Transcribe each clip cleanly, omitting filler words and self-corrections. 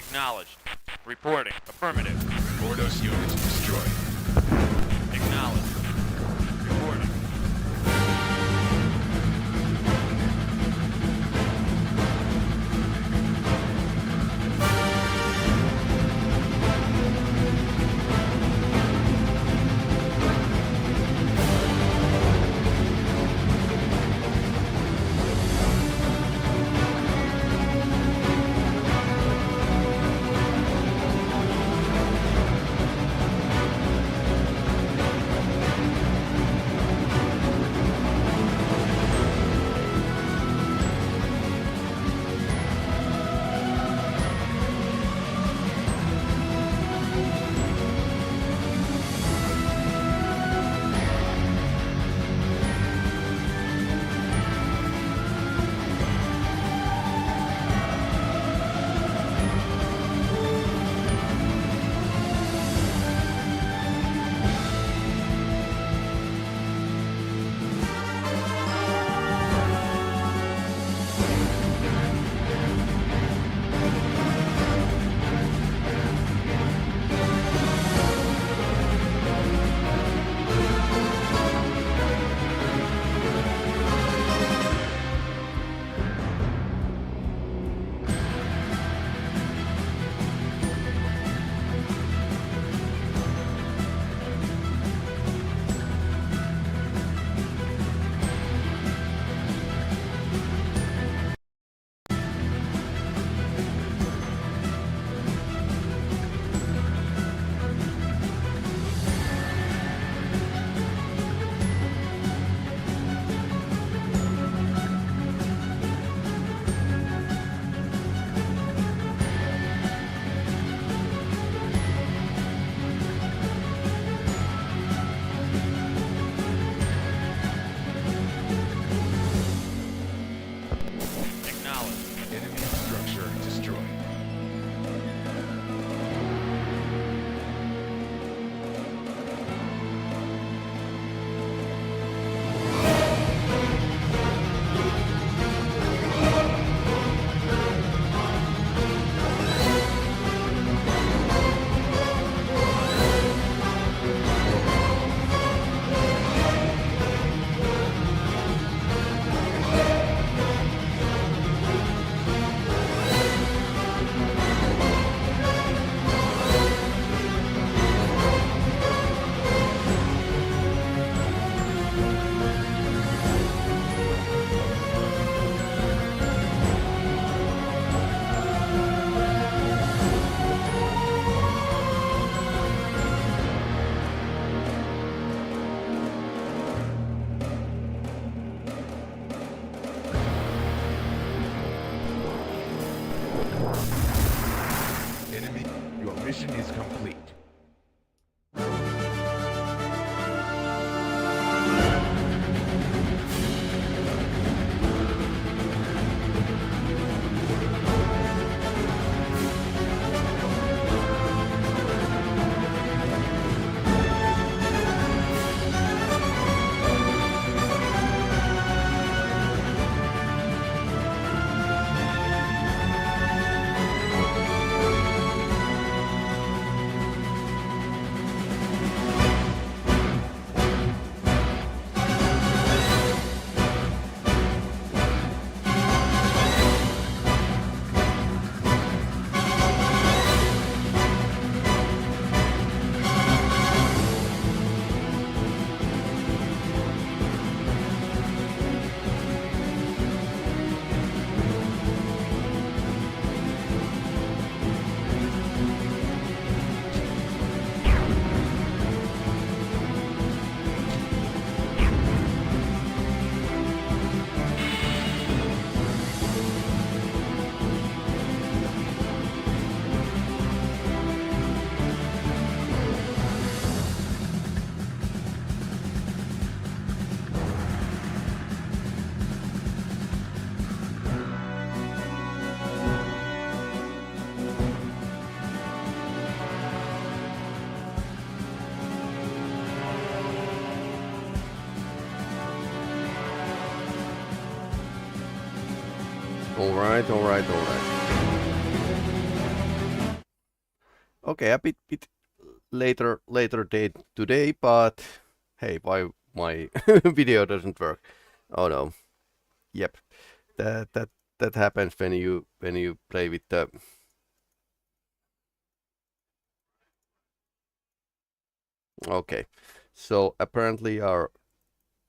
Acknowledged. Reporting. Affirmative. Ordos unit destroyed. Acknowledged. Reporting. mission is complete. All right. Okay, a bit later date today, but hey, why my video doesn't work? Oh no. Yep. That happens when you play with the. Okay. So apparently our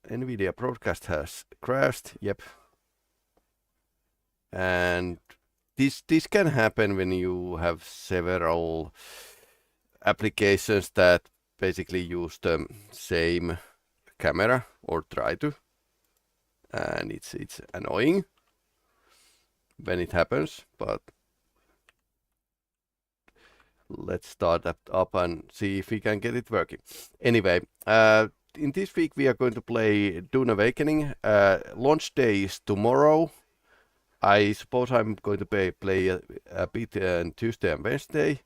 NVIDIA broadcast has crashed. Yep. And this can happen when you have several applications that basically use the same camera or try to, and it's annoying when it happens, but let's start that up and see if we can get it working. Anyway, in this week we are going to play Dune Awakening. Launch day is tomorrow. I suppose I'm going to play a bit on Tuesday and Wednesday.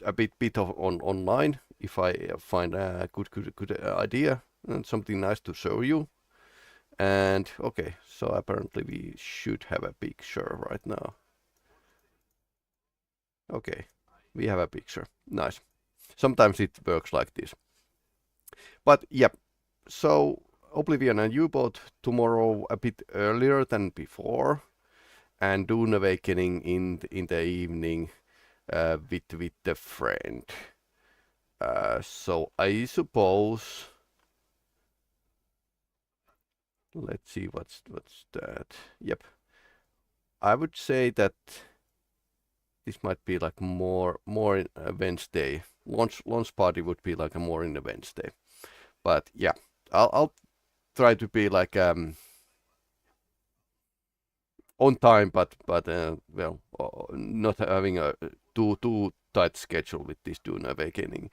A bit of online if I find a good idea and something nice to show you. And okay, so apparently we should have a picture right now. Okay, we have a picture. Nice. Sometimes it works like this. But yeah, so Oblivion and U-Boat tomorrow a bit earlier than before, and Dune Awakening in the evening with the friend. So I suppose. Let's see what's that. Yep. I would say that this might be like more in a Wednesday. Launch party would be like a more in a Wednesday. But yeah, I'll try to be like on time, but well, not having a too tight schedule with this Dune Awakening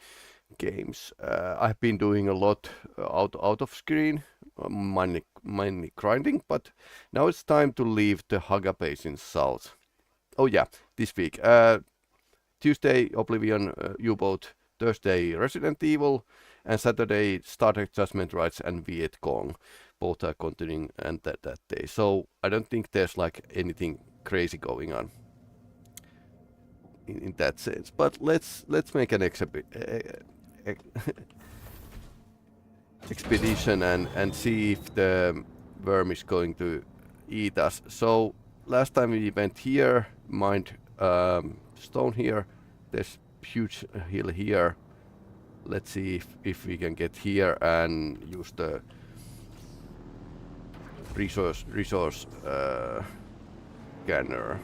games. I've been doing a lot out of screen, mainly grinding, but now it's time to leave the Hagga Basin south. Oh yeah, this week. Tuesday Oblivion, U-Boat. Thursday Resident Evil, and Saturday Star Trek Judgment Rights and Viet Cong. Both are continuing and that day. So I don't think there's like anything crazy going on in that sense. But let's make an expedition and see if the worm is going to eat us. So last time we went here, mined stone here. There's huge hill here. Let's see if we can get here and use the resource scanner.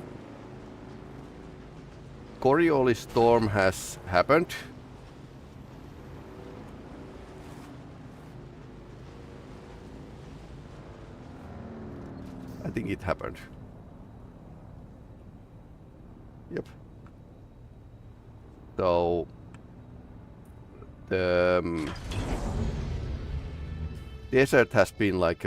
Coriolis storm has happened. I think it happened. Yep. So the desert has been like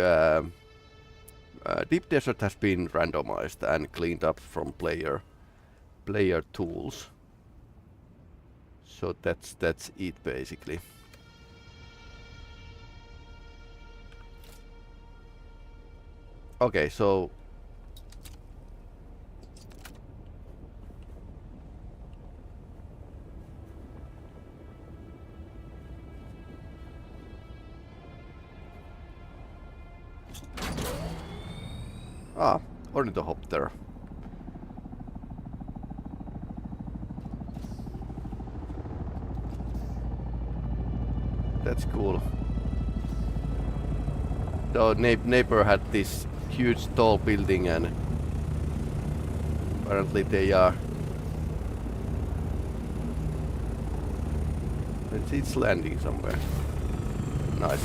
deep desert has been randomized and cleaned up from player tools. So that's it basically. Okay, so ornithopter. That's cool. The neighbor had this huge tall building, and apparently they are. It's landing somewhere. Nice.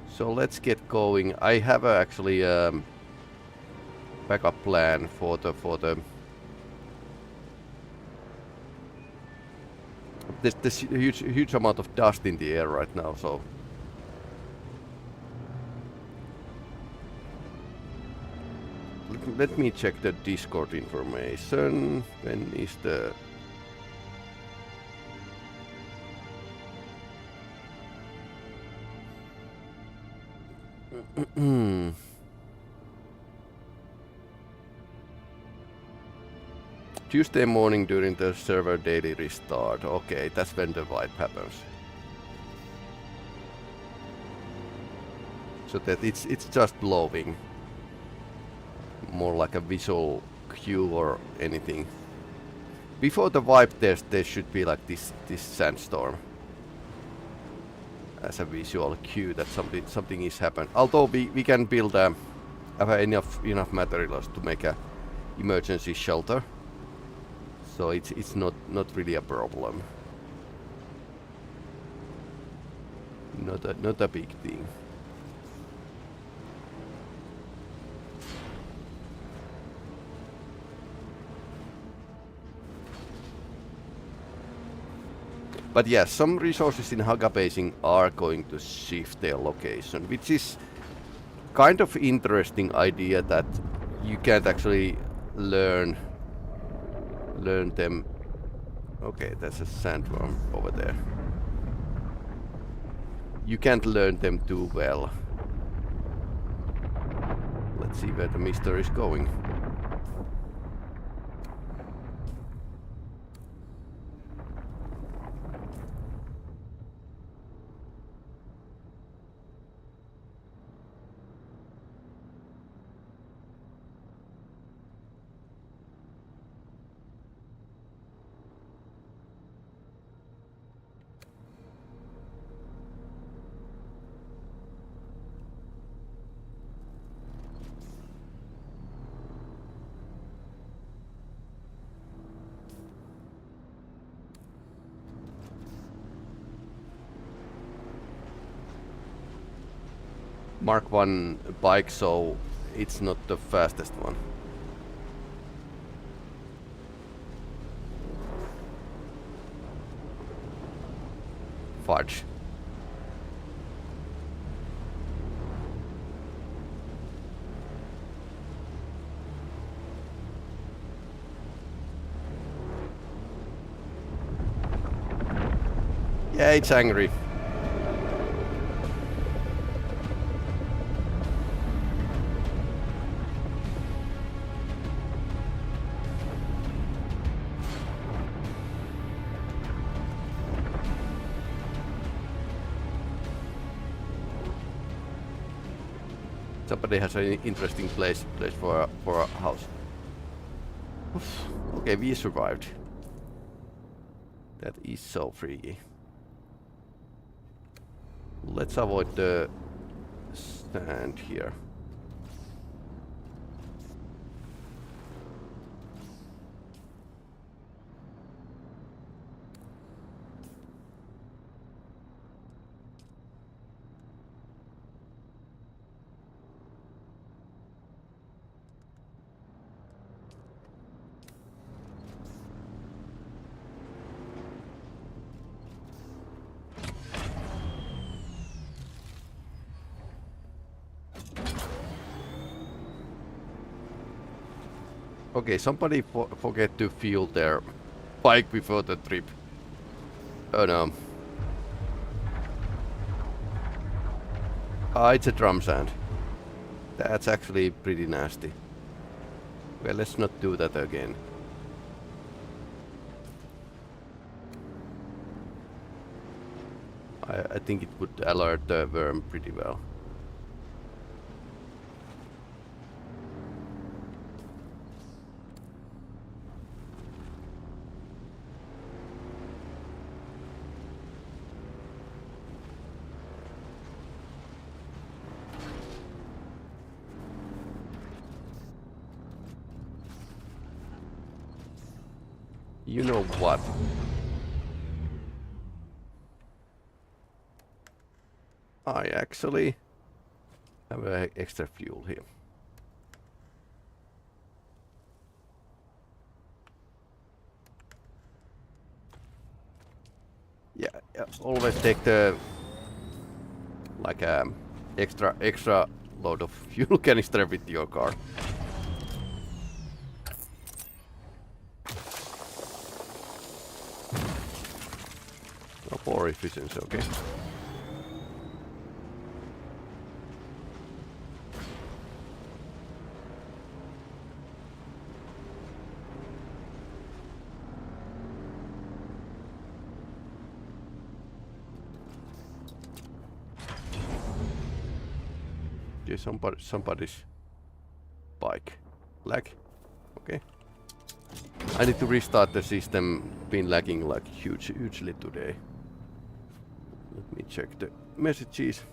So let's get going. I have actually backup plan for the there's huge amount of dust in the air right now, so let me check the Discord information. When is the Tuesday morning during the server daily restart. Okay, that's when the wipe happens. So that it's just loading. More like a visual cue or anything. Before the wipe there should be like this sandstorm. As a visual cue that something is happening. Although we can build have enough materials to make a emergency shelter. So it's not really a problem. Not a big thing. But yes, some resources in Hagga Basin are going to shift their location, which is kind of interesting idea that you can't actually learn them. Okay, there's a sandworm over there. You can't learn them too well. Let's see where the mystery is going. Mark 1 bike, so it's not the fastest one. Fudge. Yeah, it's angry. Somebody has an interesting place for a house. Oof. Okay, we survived. That is so freaky. Let's avoid the stand here. Okay, somebody forget to fuel their bike before the trip. Oh no. Ah, it's a drum sand. That's actually pretty nasty. Well, let's not do that again. I think it would alert the worm pretty well. You know what? I actually have extra fuel here. Yeah, always take the like extra load of fuel canister with your car. No poor efficiency, okay. There's somebody's bike. Lag. Okay. I need to restart the system. Been lagging like hugely today. Let me check the messages.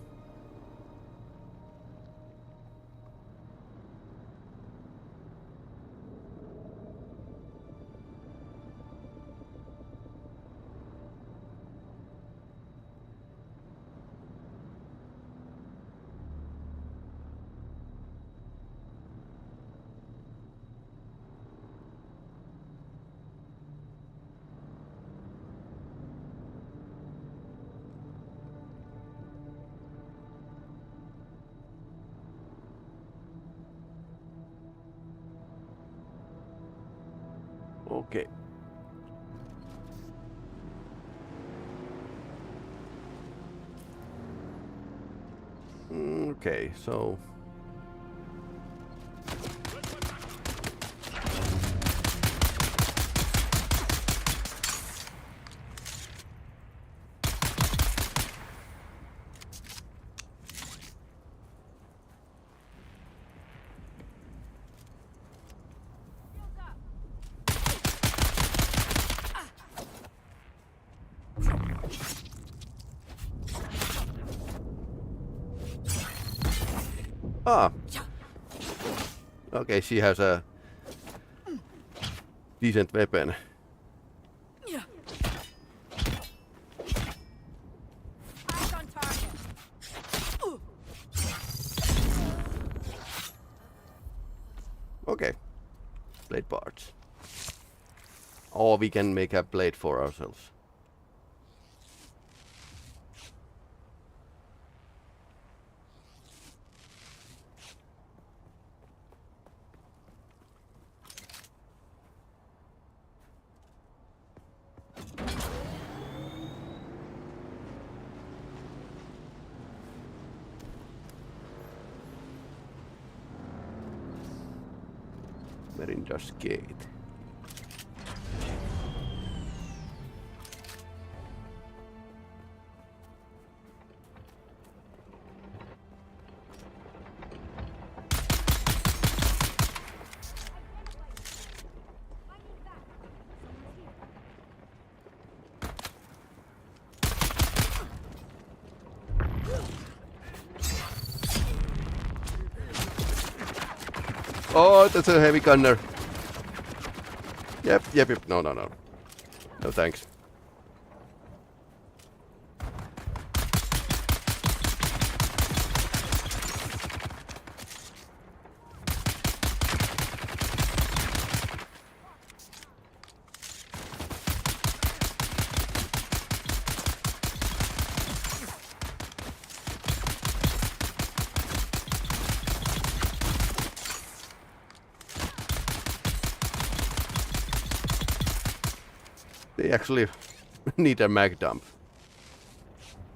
Okay. Okay, so okay, she has a decent weapon. Eyes on target. Okay. Blade parts. Or we can make a blade for ourselves. Merinda's Gate. Oh, that's a heavy gunner. Yep. No. No thanks. They actually need a mag dump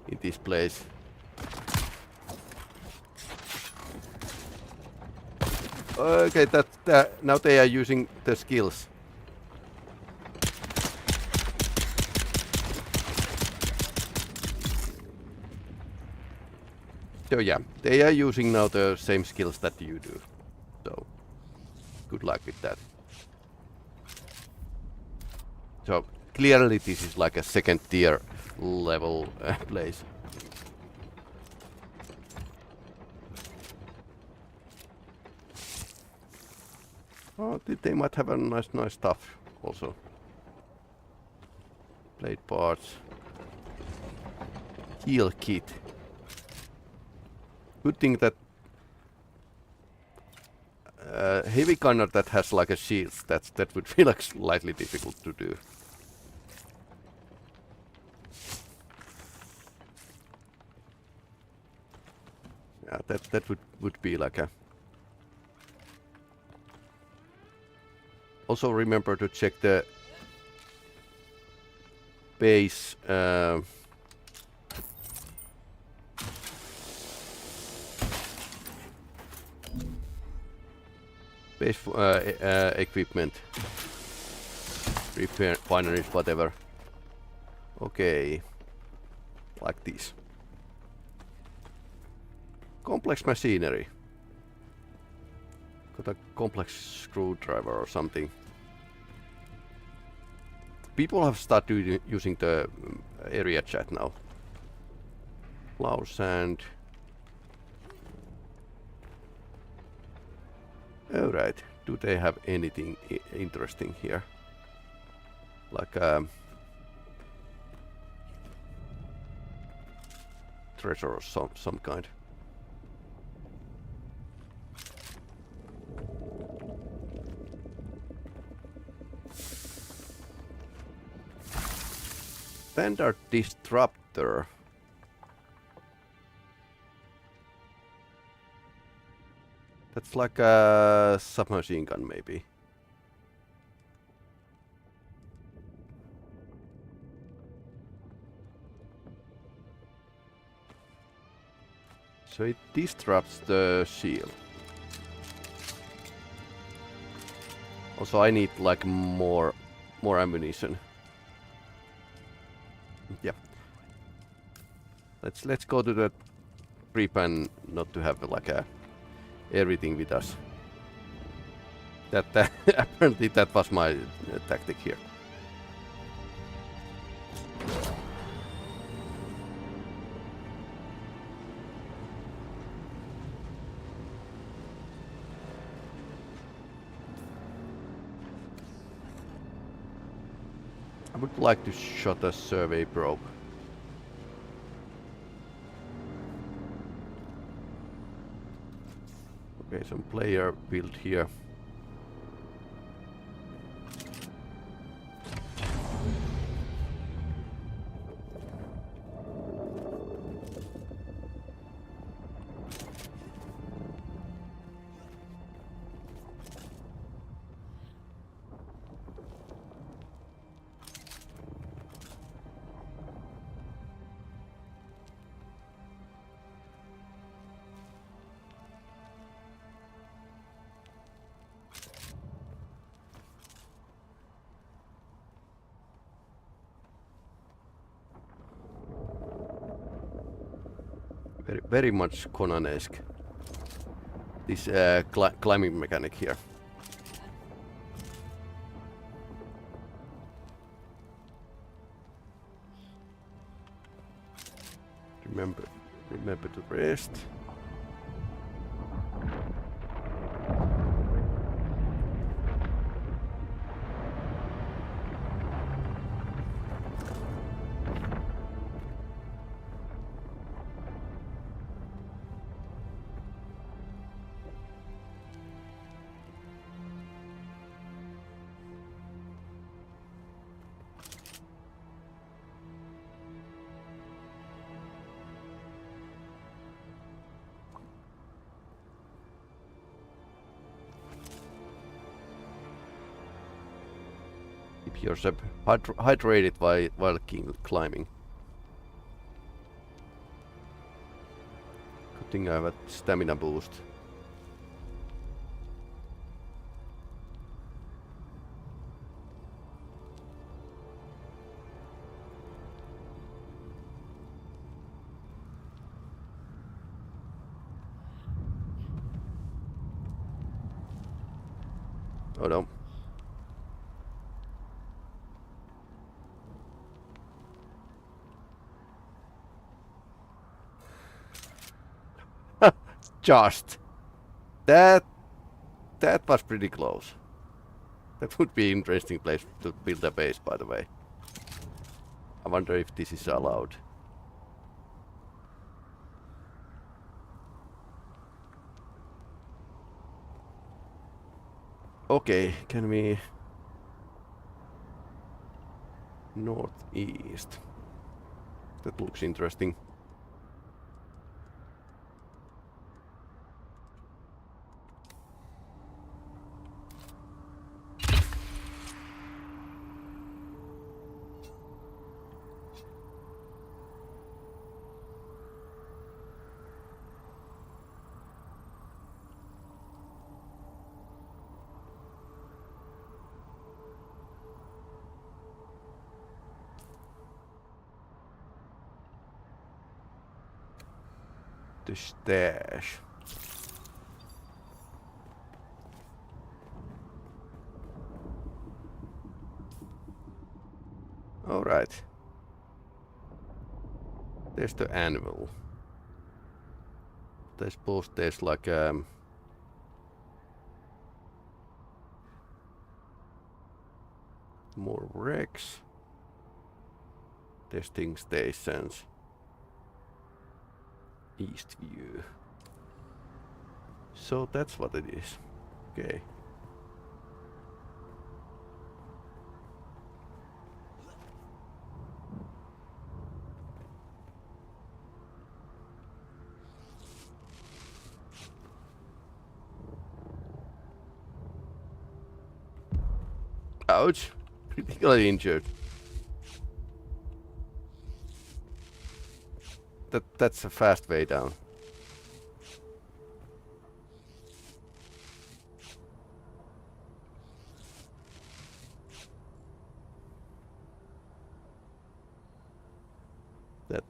in this place. Okay, that now they are using the skills. So yeah, they are using now the same skills that you do. So good luck with that. So clearly this is like a second tier level place. Oh, they might have a nice stuff also. Blade parts. Heal kit. Good thing that heavy gunner that has like a shield, that would be like slightly difficult to do. Yeah, that would be like a. Also remember to check the base equipment, refineries, whatever. Okay, like this. Complex machinery. Got a complex screwdriver or something. People have started using the area chat now. Plow sand. Alright, do they have anything interesting here? Like treasure or some kind. Standard disruptor. That's like a submachine gun, maybe. So it disrupts the shield. Also, I need like more ammunition. Yeah. Let's go to the trip and not to have like everything with us. That apparently that was my tactic here. I would like to shot a survey probe. Okay, some player build here. Very much Conan-esque. This climbing mechanic here. Remember to rest. Keep yourself hydrated while climbing. Good thing I have a stamina boost. Oh no. Just that was pretty close. That would be an interesting place to build a base, by the way. I wonder if this is allowed. Okay, can we northeast? That looks interesting. The stash. All right. There's the anvil. I suppose there's like more wrecks. Testing stations. East view. So that's what it is. Okay. Ouch. Critically injured. That's a fast way down.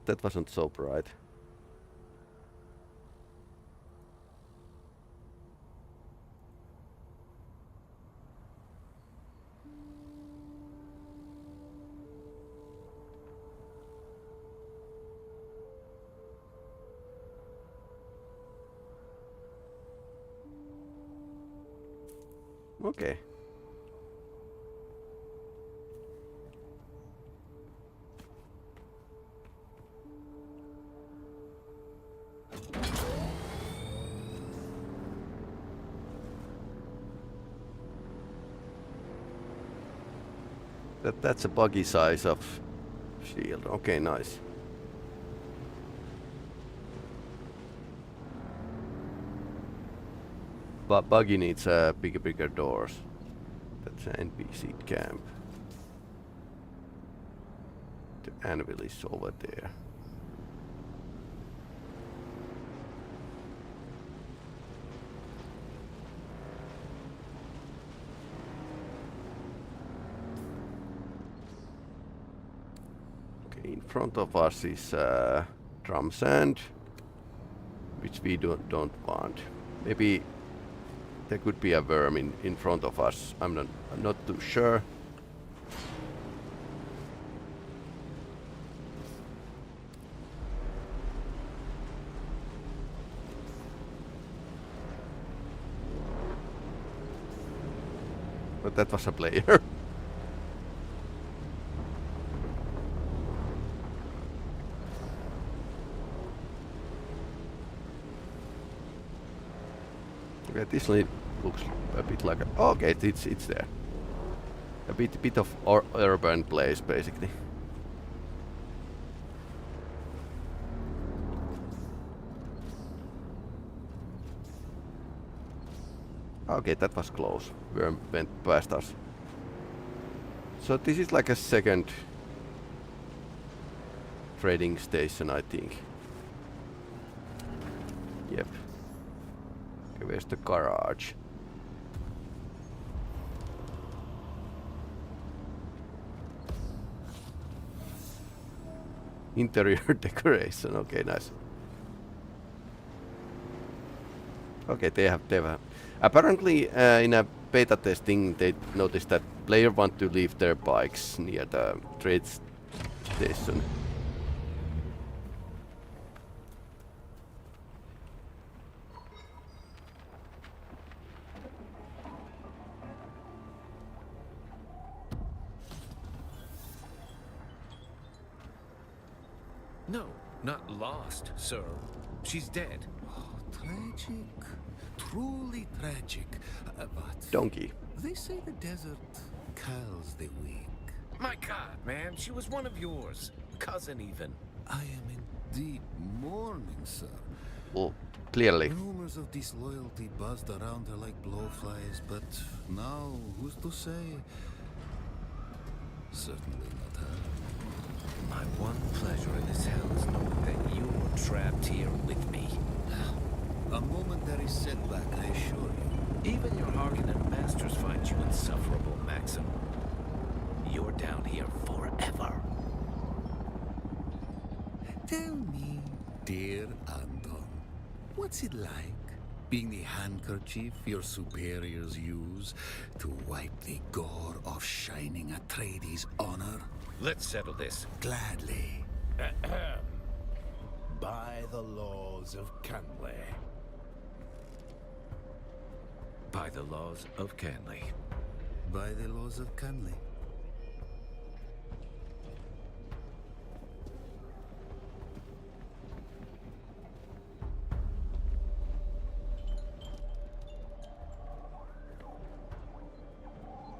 That wasn't so bright. Okay. That's a buggy size of shield. Okay, nice. But buggy needs bigger doors. That's an NPC camp. The anvil is over there. Okay, in front of us is drum sand, which we don't want. Maybe there could be a worm in front of us. I'm not too sure. But that was a player. Okay, this looks a bit like a... Oh, okay, it's there. A bit of urban place, basically. Okay, that was close. Worm went past us. So this is like a second trading station, I think. Yep. Okay, where's the garage? Interior decoration. Okay, nice. Okay, they have. Apparently, in a beta testing, they noticed that players want to leave their bikes near the trade station. No, not lost, sir. She's dead. Oh, tragic. Truly tragic. But Donkey. they say the desert kills the weak. My God, man, she was one of yours. Cousin, even. I am in deep mourning, sir. Well, clearly. Rumors of disloyalty buzzed around her like blowflies, but now, who's to say? Certainly not her. My one pleasure in this hell is knowing that you're trapped here with me. A momentary setback, I assure you. Even your Harkonnen masters find you insufferable, Maxim. You're down here forever. Tell me, dear Anton, What's it like, being the handkerchief your superiors use to wipe the gore off shining Atreides' honor? Let's settle this. Gladly. By the laws of Canley. By the laws of Canley. By the laws of Canley.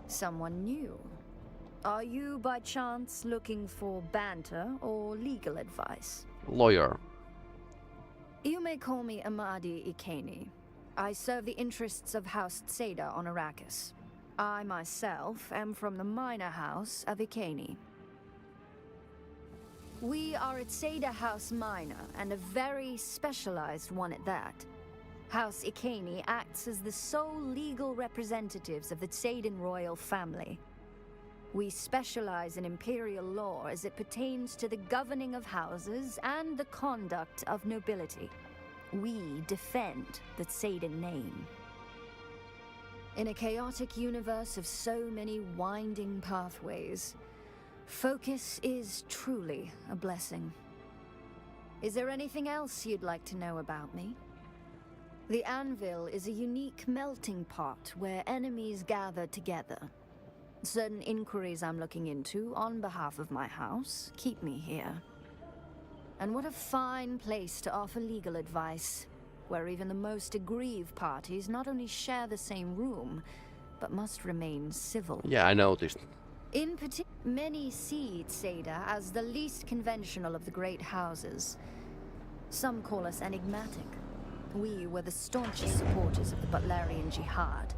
Someone new. Are you by chance looking for banter or legal advice? Lawyer. You may call me Amadi Ikeni. I serve the interests of House Tseda on Arrakis. I myself am from the minor house of Ikeni. We are a Tseda House minor, and a very specialized one at that. House Ikeni acts as the sole legal representatives of the Tsedan royal family. We specialize in imperial law as it pertains to the governing of houses and the conduct of nobility. We defend the Tsedan name. In a chaotic universe of so many winding pathways, focus is truly a blessing. Is there anything else you'd like to know about me? The Anvil is a unique melting pot where enemies gather together. Certain inquiries I'm looking into on behalf of my house keep me here. And what a fine place to offer legal advice, where even the most aggrieved parties not only share the same room, but must remain civil. Yeah, I noticed. In particular, many see Tseda as the least conventional of the great houses. Some call us enigmatic. We were the staunchest supporters of the Butlerian Jihad.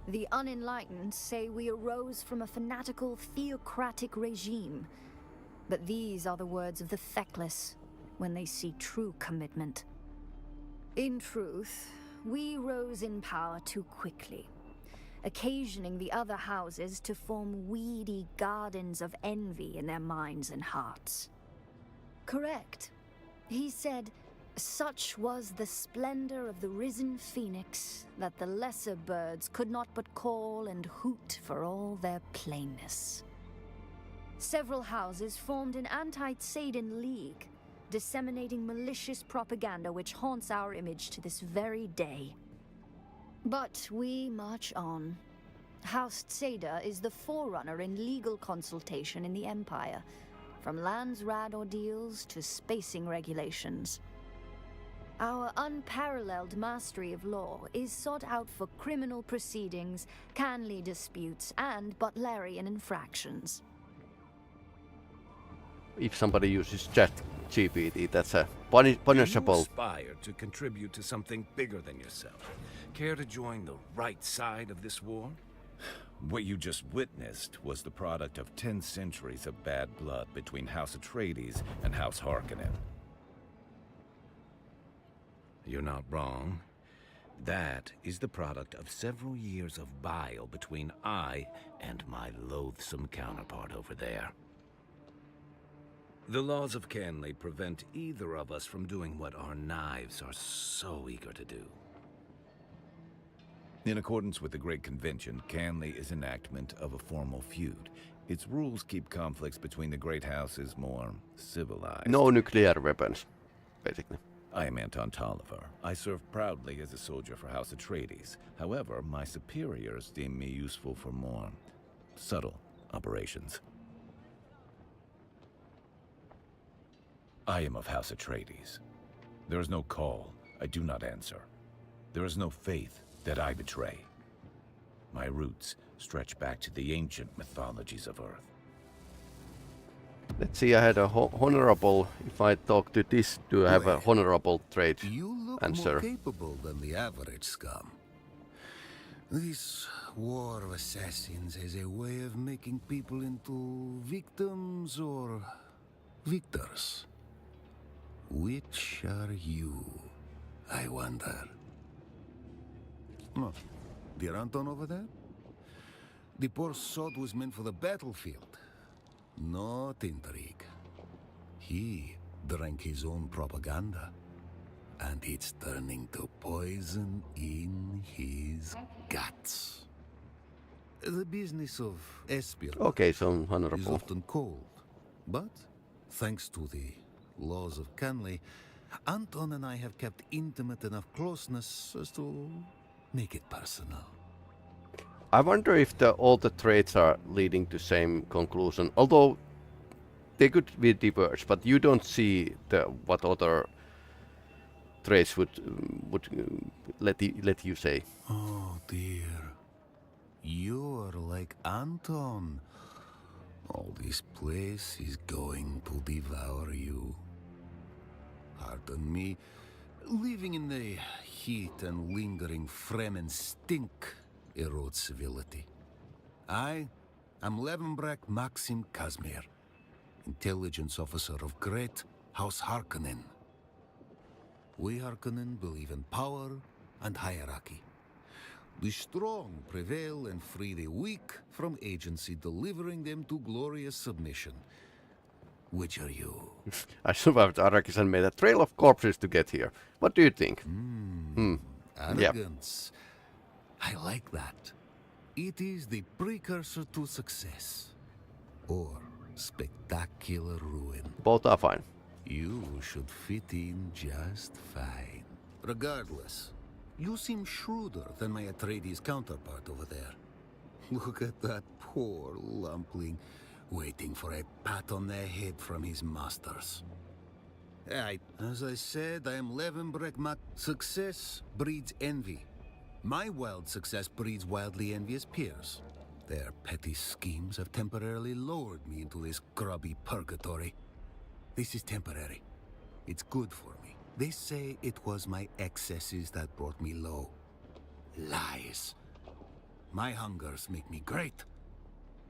The unenlightened say we arose from a fanatical theocratic regime. But these are the words of the feckless when they see true commitment. In truth, we rose in power too quickly, occasioning the other houses to form weedy gardens of envy in their minds and hearts. Correct. He said, such was the splendor of the risen phoenix that the lesser birds could not but call and hoot for all their plainness. Several houses formed an anti-Tsedan league, disseminating malicious propaganda which haunts our image to this very day. But we march on. House Tseda is the forerunner in legal consultation in the Empire, from Landsrad ordeals to spacing regulations. Our unparalleled mastery of law is sought out for criminal proceedings, Canley disputes, and Butlerian infractions. If somebody uses ChatGPT, that's a You punishable. aspire to contribute to something bigger than yourself. Care to join the right side of this war? What you just witnessed was the product of 10 centuries of bad blood between House Atreides and House Harkonnen. You're not wrong. That is the product of several years of bile between I and my loathsome counterpart over there. The laws of Canley prevent either of us from doing what our knives are so eager to do. In accordance with the Great Convention, Canley is enactment of a formal feud. Its rules keep conflicts between the great houses more civilized. No nuclear weapons, basically. I am Anton Tolliver. I serve proudly as a soldier for House Atreides. However, my superiors deem me useful for more subtle operations. I am of House Atreides. There is no call I do not answer. There is no faith that I betray. My roots stretch back to the ancient mythologies of Earth. Let's see, I had a honorable. If I talk to this, do I have a honorable trade You look answer? more capable than the average scum. This war of assassins has a way of making people into victims or victors. Which are you, I wonder? Oh, dear Anton over there? The poor sod was meant for the battlefield. Not intrigue. He drank his own propaganda. and it's turning to poison in his guts. The business of espionage Okay, so is honorable. often cold, but thanks to the laws of Canley, Anton and I have kept intimate enough closeness as to make it personal. I wonder if all the traits are leading to same conclusion, although they could be diverse, but you don't see what other traits would let you say. Oh dear. You're like Anton. All this place is going to devour you. Pardon me. Living in the heat and lingering Fremen stink erodes civility. I am Levenbrek Maxim Kazmir, intelligence officer of Great House Harkonnen. We Harkonnen believe in power and hierarchy. The strong prevail and free the weak from agency, delivering them to glorious submission. Which are you? I survived Arrakis and made a trail of corpses to get here. What do you think? Arrogance. I like that. It is the precursor to success. Or spectacular ruin. Both are fine. You should fit in just fine. Regardless, you seem shrewder than my Atreides counterpart over there. Look at that poor lumpling, waiting for a pat on the head from his masters. As I said, I am Levenbrek Mac. Success breeds envy. My wild success breeds wildly envious peers. Their petty schemes have temporarily lowered me into this grubby purgatory. This is temporary. It's good for me. They say it was my excesses that brought me low. Lies. My hungers make me great.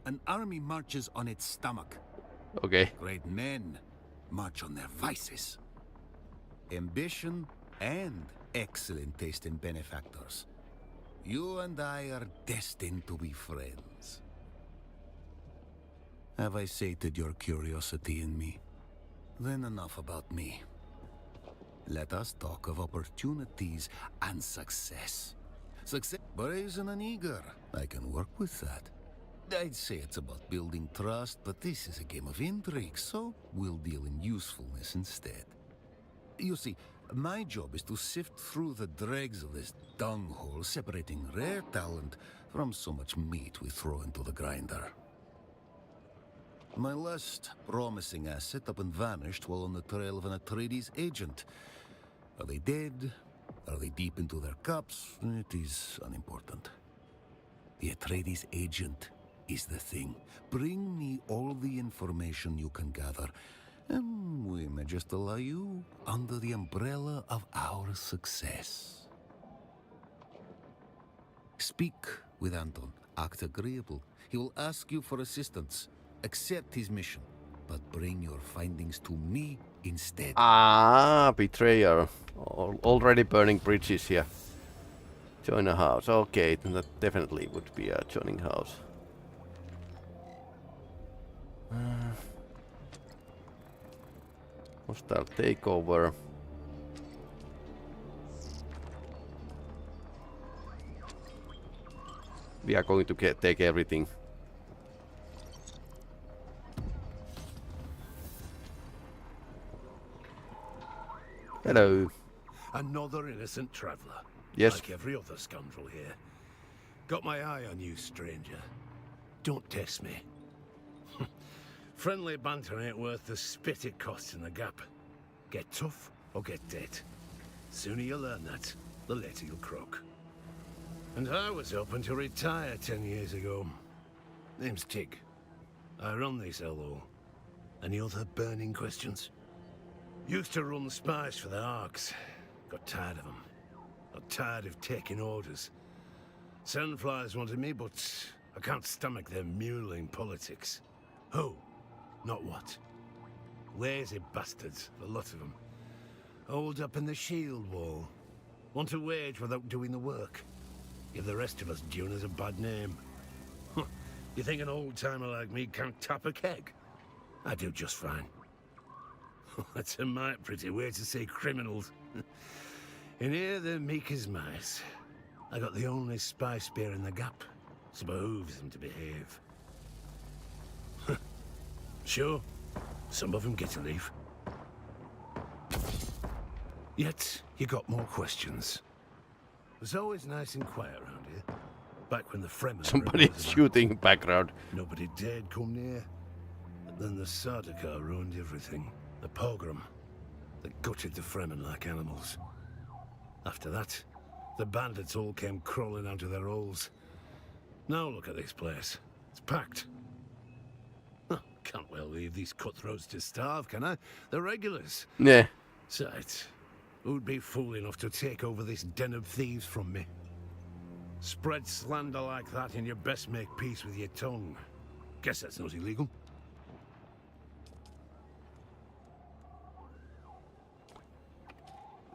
An army marches on its stomach. Okay. Great men march on their vices. Ambition and excellent taste in benefactors. You and I are destined to be friends. Have I sated your curiosity in me? Then enough about me. Let us talk of opportunities and success. Success, brazen and eager. I can work with that. I'd say it's about building trust, but this is a game of intrigue, so we'll deal in usefulness instead. You see, my job is to sift through the dregs of this dunghole, separating rare talent from so much meat we throw into the grinder. My last promising asset up and vanished while on the trail of an Atreides agent. Are they dead? Are they deep into their cups? It is unimportant. The Atreides agent is the thing. Bring me all the information you can gather, and we may just allow you under the umbrella of our success. Speak with Anton. Act agreeable. He will ask you for assistance. Accept his mission, but bring your findings to me instead. Ah, betrayer. Already burning bridges here. Join a house. Okay, then that definitely would be a joining house. Hostile takeover. We are going to take everything. Hello. Another innocent traveller. Yes. Like every other scoundrel here. Got my eye on you, stranger. Don't test me. Friendly banter ain't worth the spit it costs in the gap. Get tough or get dead. Sooner you learn that, the later you'll croak. And I was hoping to retire 10 years ago. Name's Tig. I run this LO. Any other burning questions? Used to run spies for the Arks. Got tired of them. Got tired of taking orders. Sandflies wanted me, but I can't stomach their muling politics. Who? Not what. Lazy bastards, a lot of them. Hold up in the shield wall. Want to wage without doing the work. Give the rest of us Duners a bad name. You think an old-timer like me can't tap a keg? I do just fine. That's a mighty pretty way to say criminals. In here, they're meek as mice. I got the only spy spear in the gap. So behooves them to behave. Sure, some of them get to leave. Yet, you got more questions. It was always nice and quiet around here. Back when the Fremen... Somebody's shooting background. Nobody dared come near. But then the Sardaukar ruined everything. The pogrom that gutted the Fremen like animals. After that, the bandits all came crawling out of their holes. Now look at this place. It's packed. Huh, can't well leave these cutthroats to starve, can I? They're regulars. Yeah. Besides, who'd be fool enough to take over this den of thieves from me? Spread slander like that and you best make peace with your tongue. Guess that's not illegal.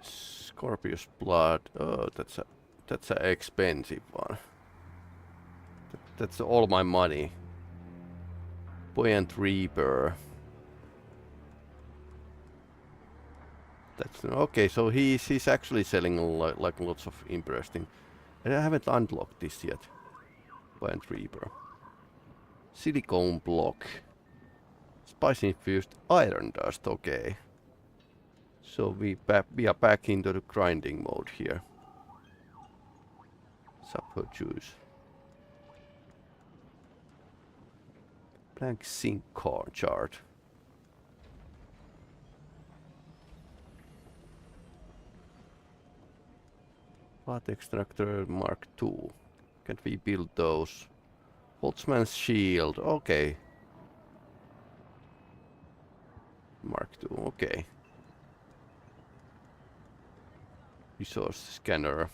Scorpius blood. Oh, that's a expensive one. That's all my money. Buoyant Reaper. That's okay. So he's actually selling like lots of interesting. And I haven't unlocked this yet. Buoyant Reaper. Silicone block. Spice infused iron dust. Okay. So we are back into the grinding mode here. Supper juice. Blank zinc core chart. Blood extractor Mark II. Can we build those? Holtzman's shield. Okay. Mark II. Okay. Resource scanner.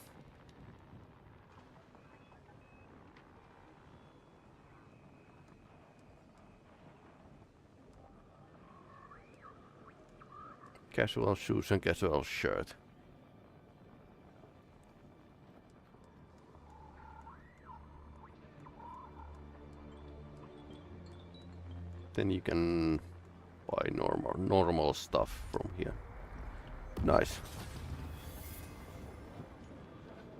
Casual shoes and casual shirt. Then you can buy normal stuff from here. Nice.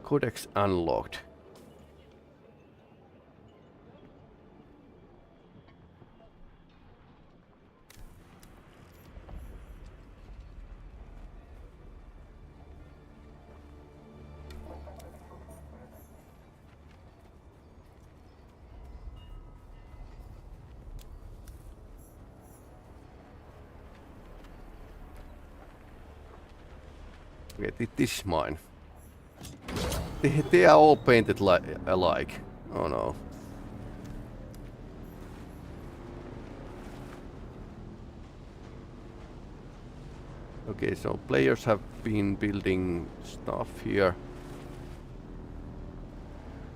Codex unlocked. Okay, this is mine. They are all painted alike. Oh no. Okay, so players have been building stuff here.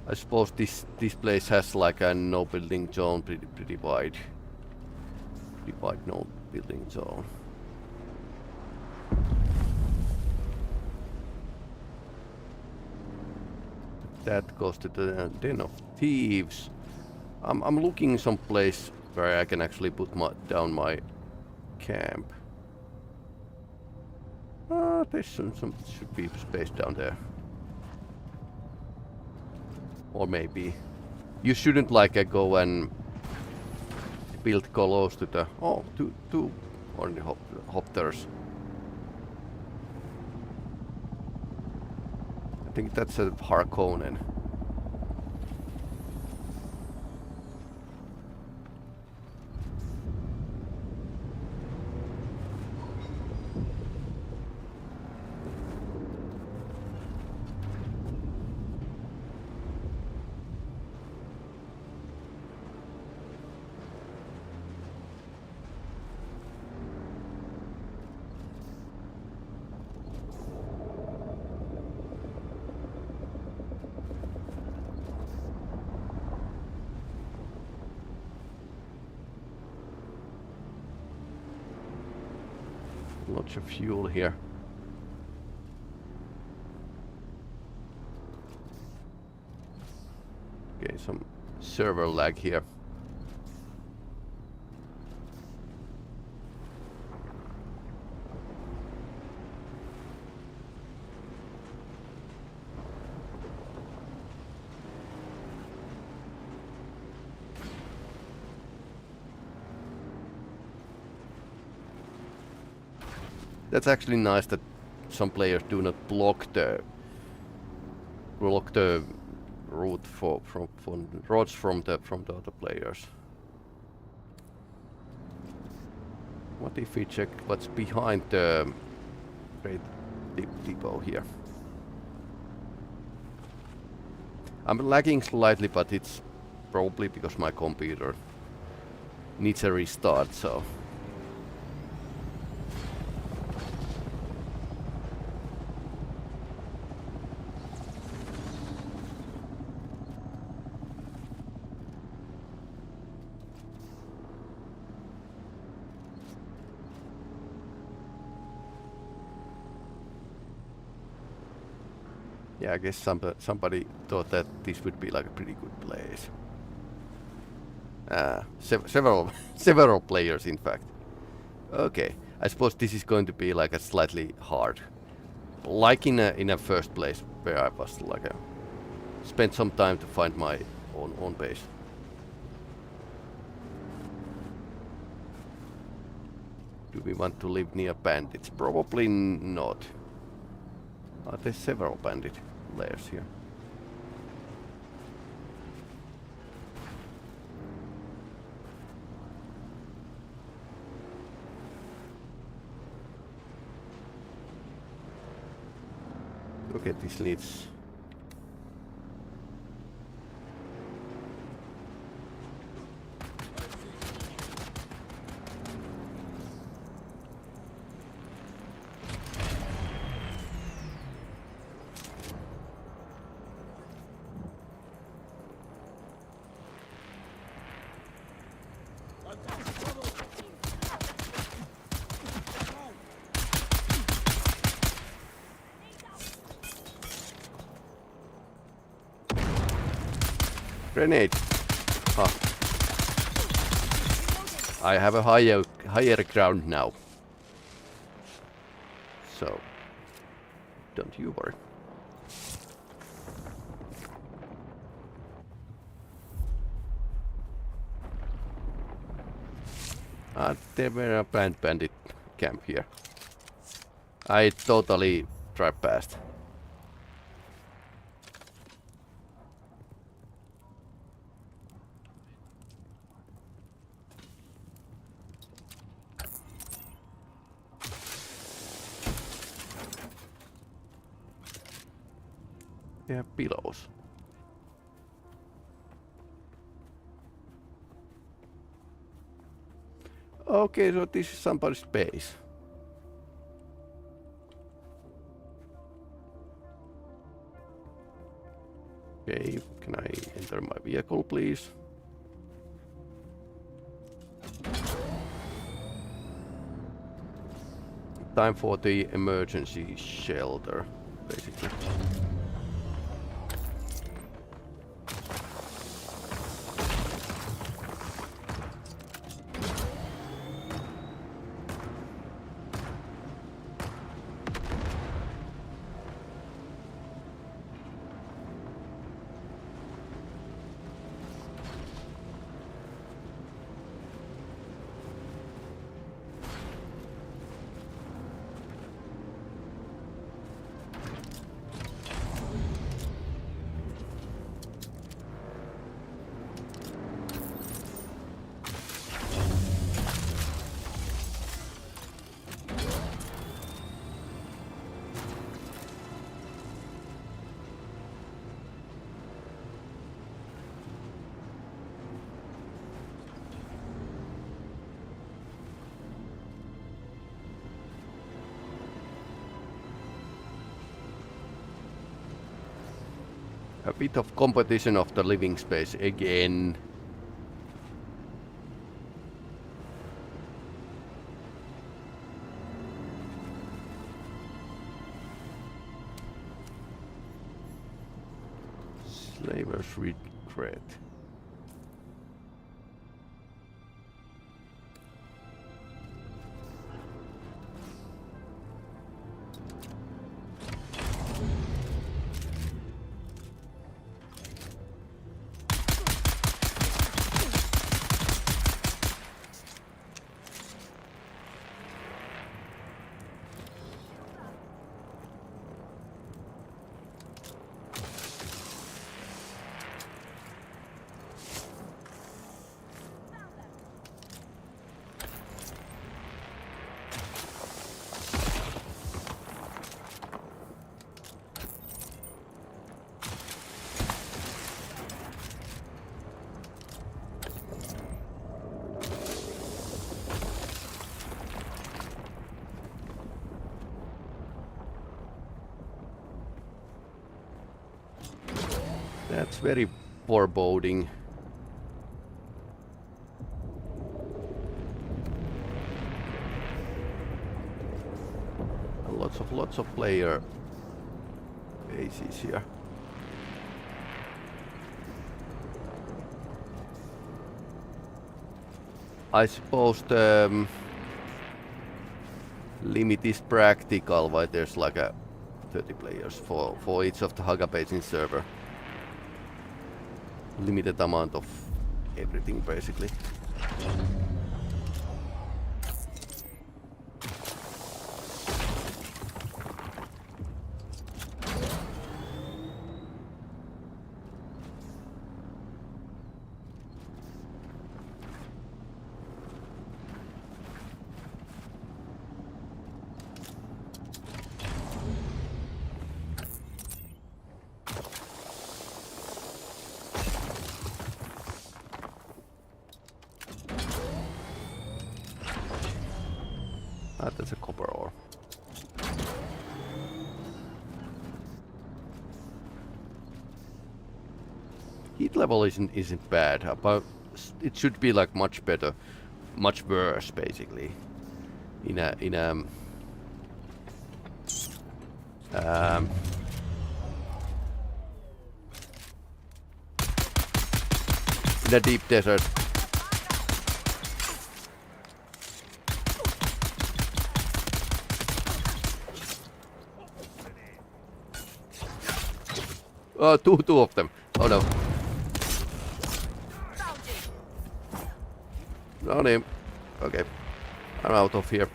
I suppose this place has like a no building zone, pretty wide. Pretty wide no building zone. That goes to the Den of Thieves. I'm looking some place where I can actually put down my camp. There's some should be space down there. Or maybe you shouldn't like go and build close to the two ornithopters. I think that's a Harkonnen. Lots of fuel here. Okay, some server lag here. That's actually nice that some players do not block the route from roads from the other players. What if we check what's behind the great depot here? I'm lagging slightly, but it's probably because my computer needs a restart, so. Yeah, I guess somebody thought that this would be like a pretty good place. Several players, in fact. Okay, I suppose this is going to be like a slightly hard, like in a first place where I was like spent some time to find my own base. Do we want to live near bandits? Probably not. Are there several bandit layers here? Okay, this leads. Grenade. Ah. I have a higher ground now. So don't you worry. There were a bandit camp here. I totally drive past. They have pillows. Okay, so this is somebody's base. Okay, can I enter my vehicle, please? Time for the emergency shelter, basically. A bit of competition of the living space again. Slaver's regret. That's very foreboding. Lots of player bases here. I suppose the limit is practical, why there's like a 30 players for each of the Hagga Basin server. Limited amount of everything basically. Ah, that's a copper ore. Heat level isn't bad, but it should be like much better, much worse basically. In a deep desert. Oh, two of them. Oh no. No name. Okay. I'm out of here.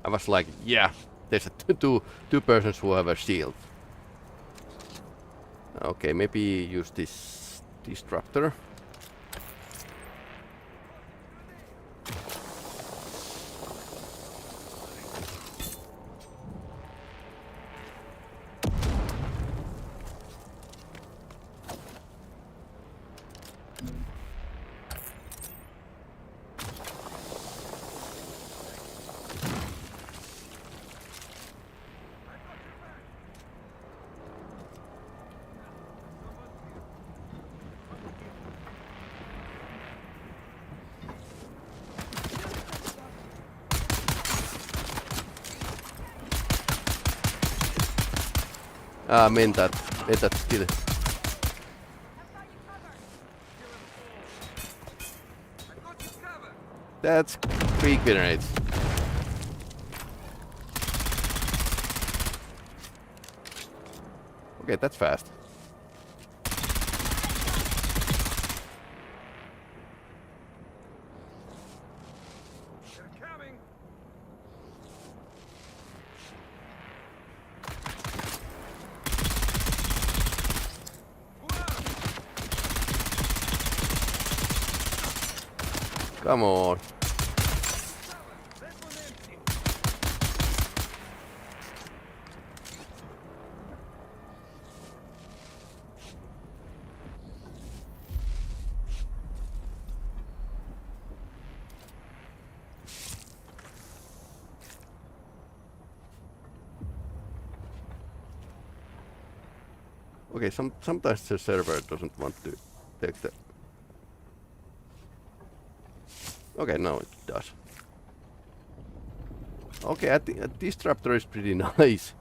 I was like, yeah, there's a two persons who have a shield. Okay, maybe use this disruptor. Ah, meant that still. That's 3 grenades. Okay, that's fast. Come on. Okay, sometimes the server doesn't want to take the... Okay, now it does. Okay, I think this disruptor is pretty nice.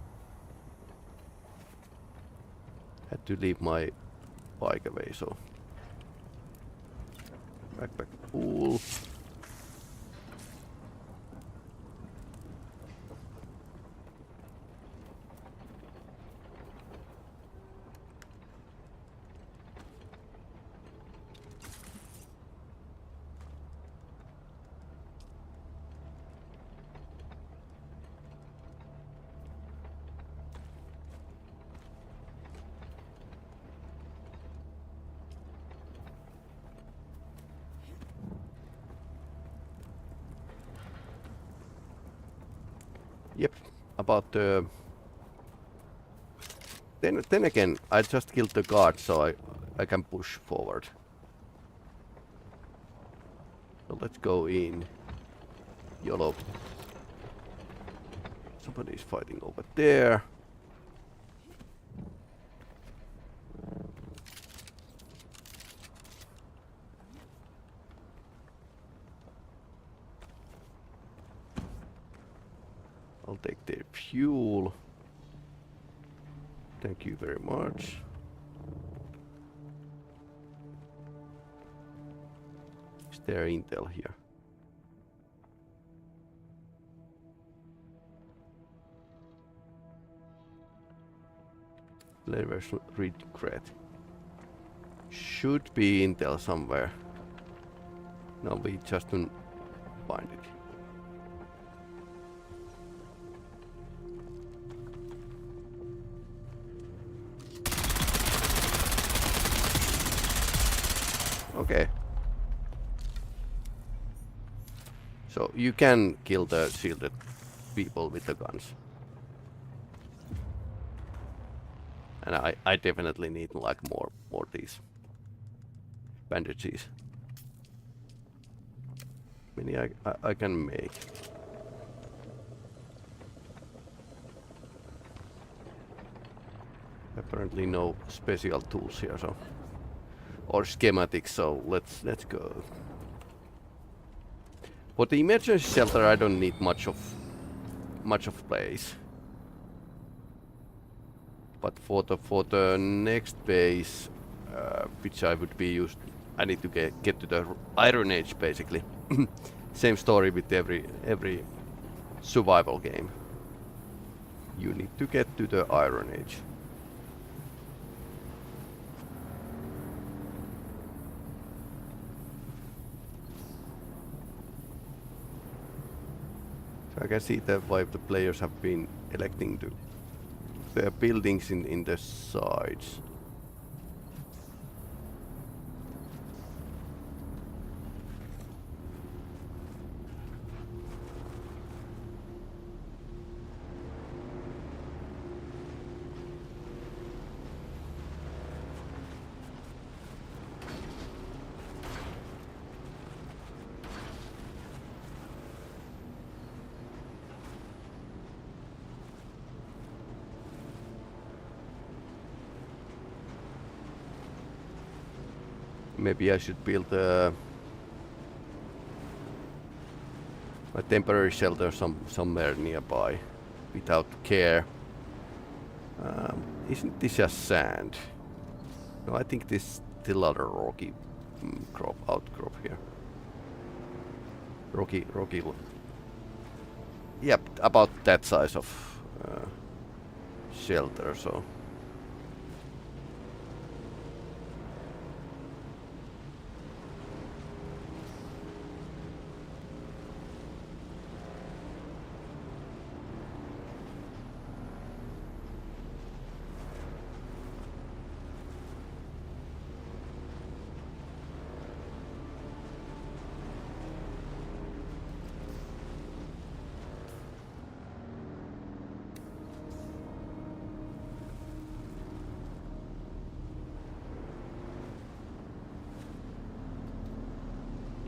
Had to leave my bike away, so... Backpack full. about the... Then again, I just killed the guard, so I can push forward. So let's go in. YOLO. Somebody's fighting over there. I'll take their fuel. Thank you very much. Is there intel here? Flavors regret. Should be intel somewhere. No, we just don't find it. Okay. So you can kill the shielded people with the guns. And I definitely need like more these bandages. Many I can make. Apparently no special tools here, so or schematics, so let's go. For the emergency shelter I don't need much of place. But for the next base, which I would be used, I need to get to the Iron Age basically. Same story with every survival game. You need to get to the Iron Age. So I can see that why the players have been electing to their buildings in the sides. Maybe I should build a temporary shelter somewhere nearby without care. Isn't this just sand? No, I think this is still a rocky outcrop here. Rocky. Yep, about that size of shelter. So.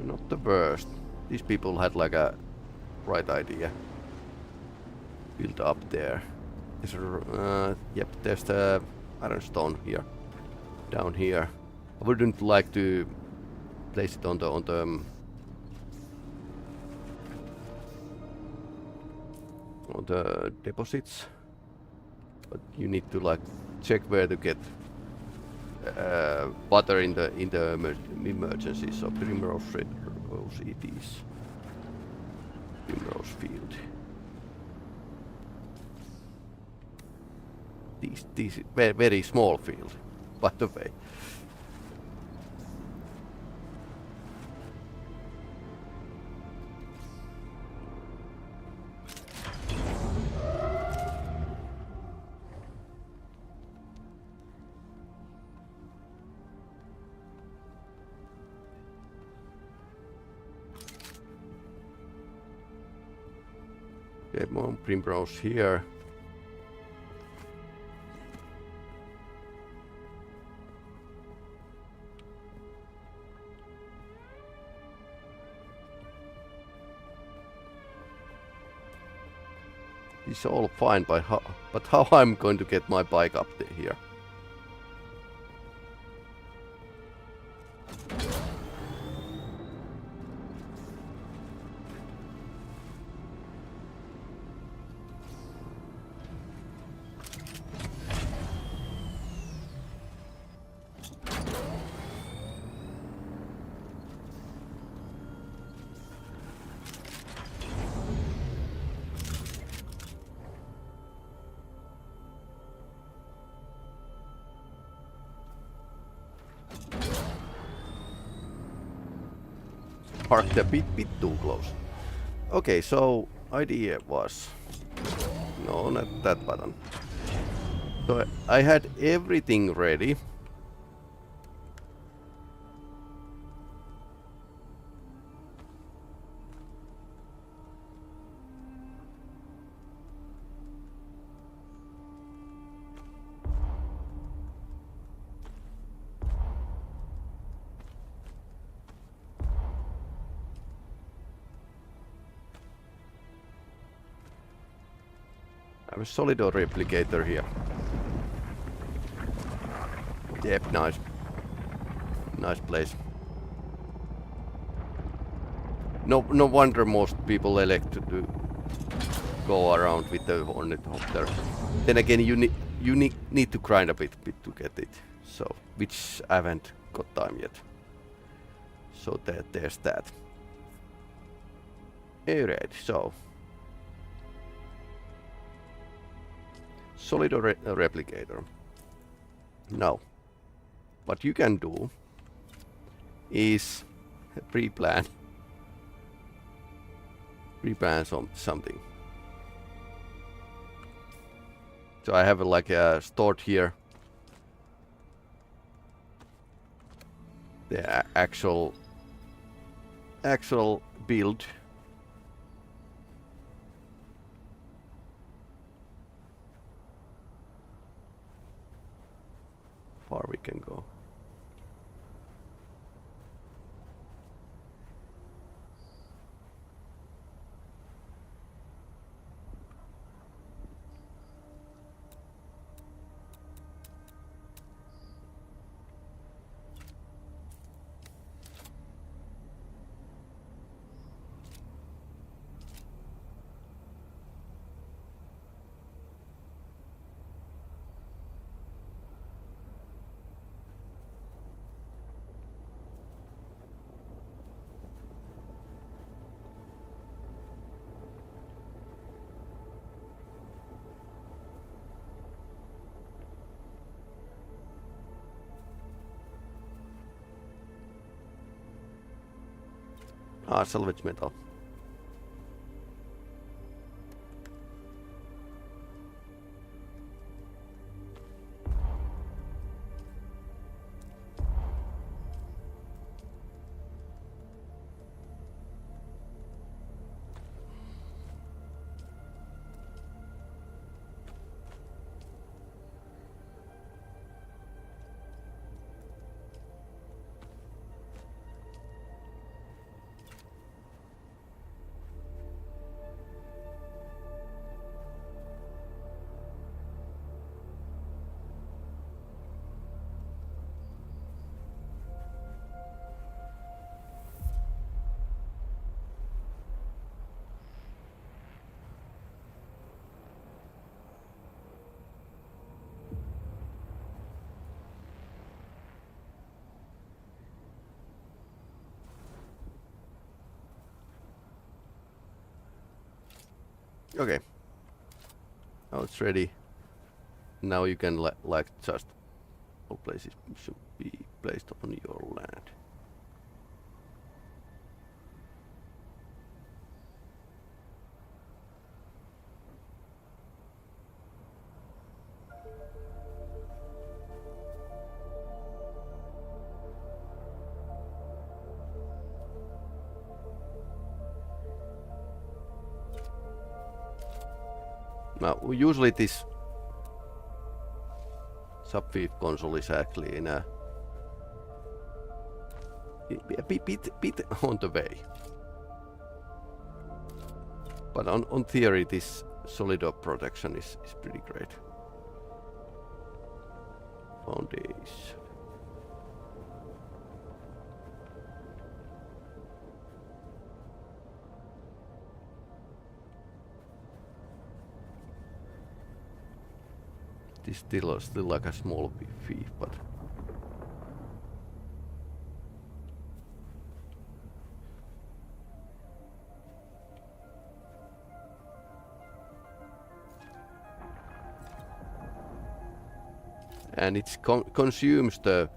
Not the worst. These people had like a right idea. Build up there. Yep, there's the iron stone here. Down here. I wouldn't like to place it on the deposits, but you need to like check where to get water in the emergency. So Primrose Rose it is. Primrose Field. This very small field, by the way. Okay, more primrose here. It's all fine, but how I'm going to get my bike up there here? Parked a bit too close. Okay, so idea was... No, not that button. So I had everything ready. I have a solid ore replicator here. Yep, nice. Nice place. No wonder most people elect to go around with the ornithopter. Then again, you need to grind a bit to get it. So, which I haven't got time yet. So there's that. Alright, so solid replicator. Now, what you can do is pre-plan something. So I have like a stored here the actual build. Far we can go. Ah, salvage metal. Okay. Now it's ready. Now you can like just all places should be placed on your land. Now, usually this sub-5 console is actually in a bit on the way. But on theory, this solid op protection is pretty great. Foundation. This still like a small fee, but and it consumes the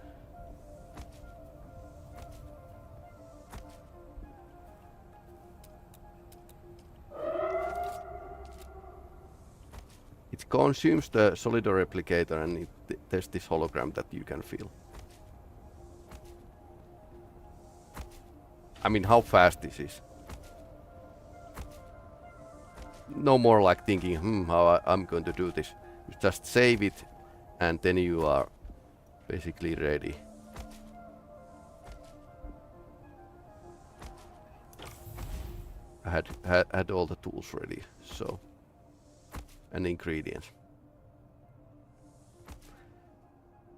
solidor replicator, and there's this hologram that you can feel. I mean, how fast this is. No more like thinking, how I'm going to do this. You just save it, and then you are basically ready. I had all the tools ready, so, and ingredients.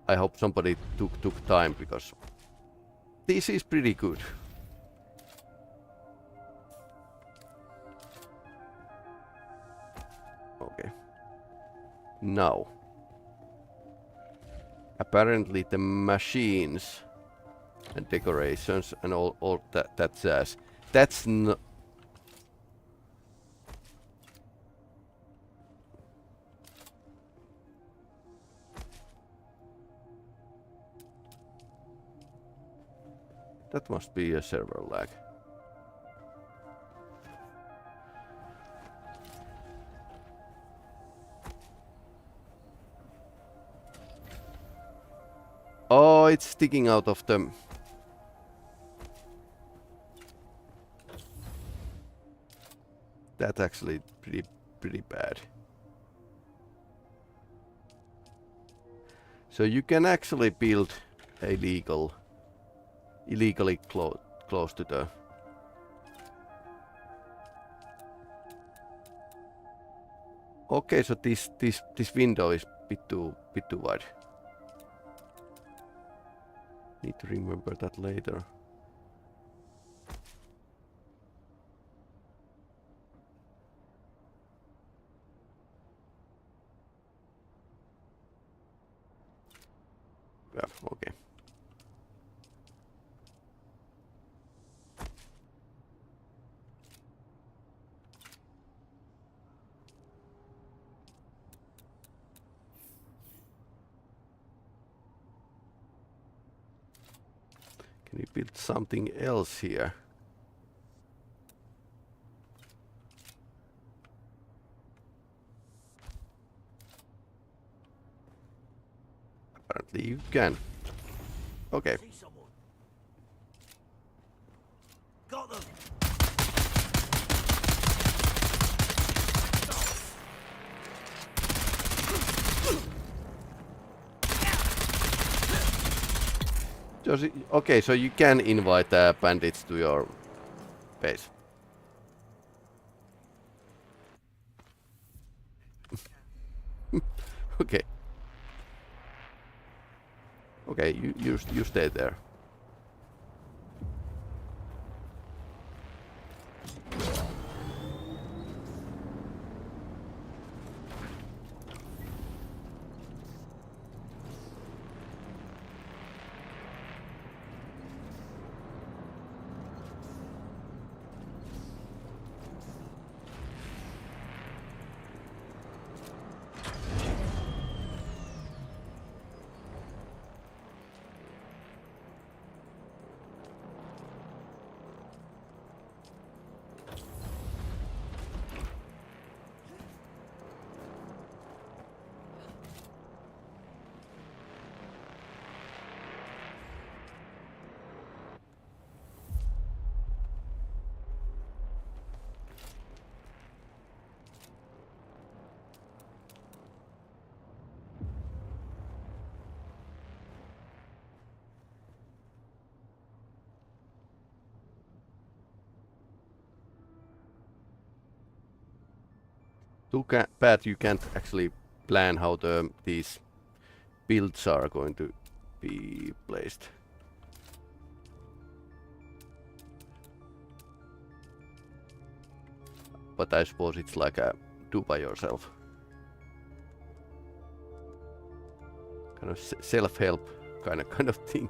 I hope somebody took time, because this is pretty good. Okay. Now, apparently the machines and decorations and all that jazz, that's not. That must be a server lag. Oh, it's sticking out of them. That's actually pretty bad. So you can actually build a illegally close to the. Okay, so this window is bit too wide. Need to remember that later. Yeah, okay. Can we build something else here? Apparently you can. Okay. Got them. Okay, so you can invite bandits to your base. Okay. Okay, you stay there. too bad you can't actually plan how these builds are going to be placed. But I suppose it's like a do by yourself. Kind of self-help kind of thing.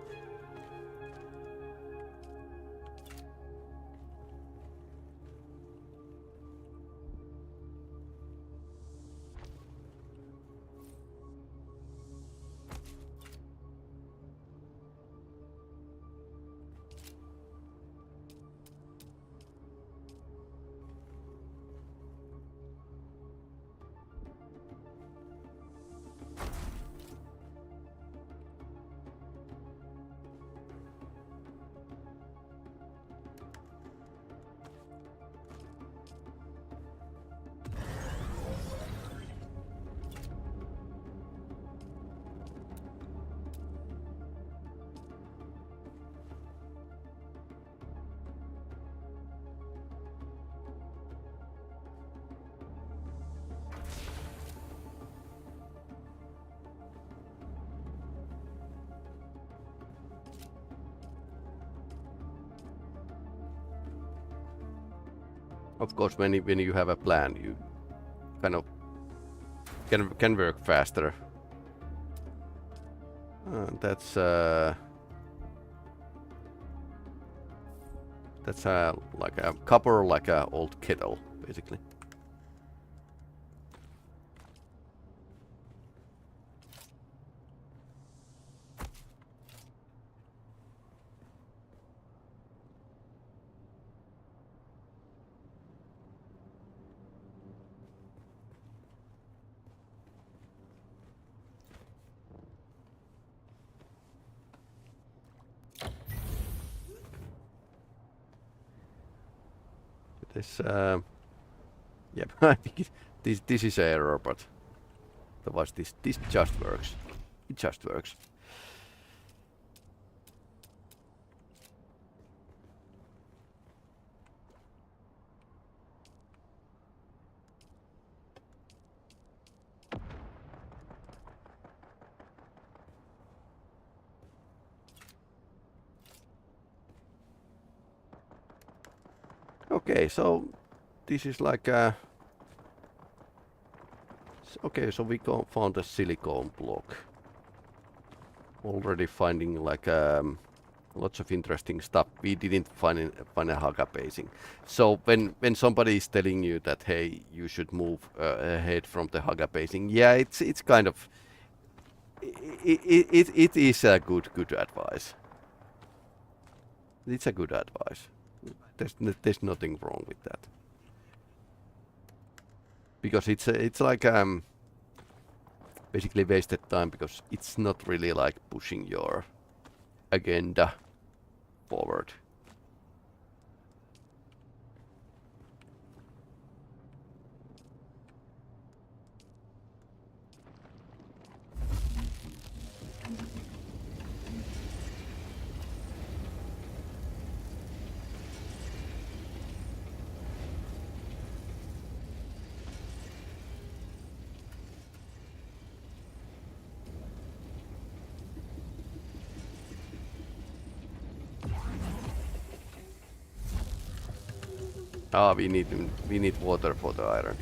Of course, when you have a plan, you kind of can work faster. That's like a copper, like a old kettle, basically. This, yeah, I think this is an error, but otherwise this just works. It just works. Okay, so this is like a... Okay, so we found a silicone block. Already finding like lots of interesting stuff. We didn't find a Hagga Basin. So when somebody is telling you that, hey, you should move ahead from the Hagga Basin, yeah, it's kind of... It is a good advice. It's a good advice. There's nothing wrong with that, because it's like basically wasted time, because it's not really like pushing your agenda forward. We need water for the iron.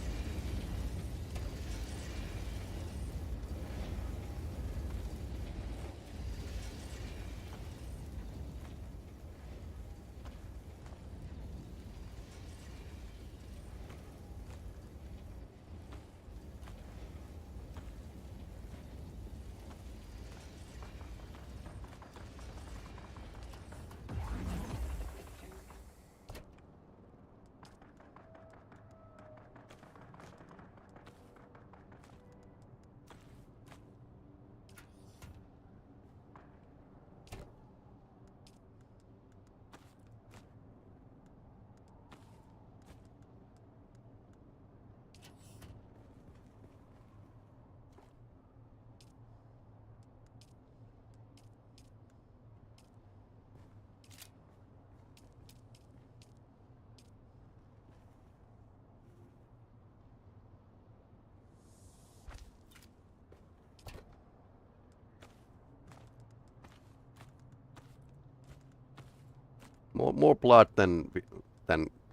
More blood than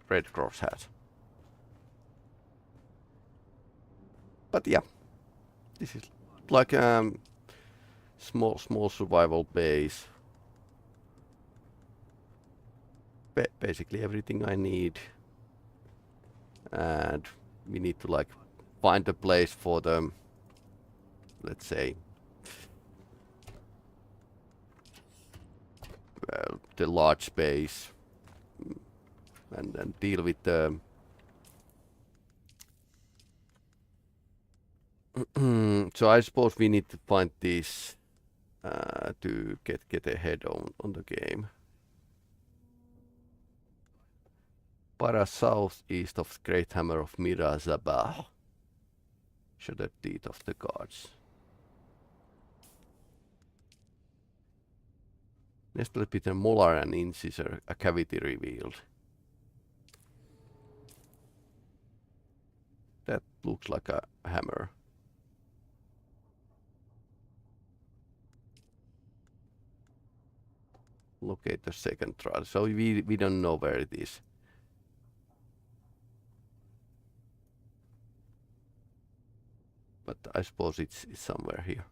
Red Cross has. But yeah, this is like small survival base. Basically everything I need, and we need to like find a place for the, let's say, the large base, and deal with the so I suppose we need to find this to get ahead on the game. Para southeast of Great Hammer of Mirazabah. Shattered teeth of the gods. Nestled between molar and incisor, a cavity revealed. That looks like a hammer. Locate the second trial. So we don't know where it is. But I suppose it's somewhere here.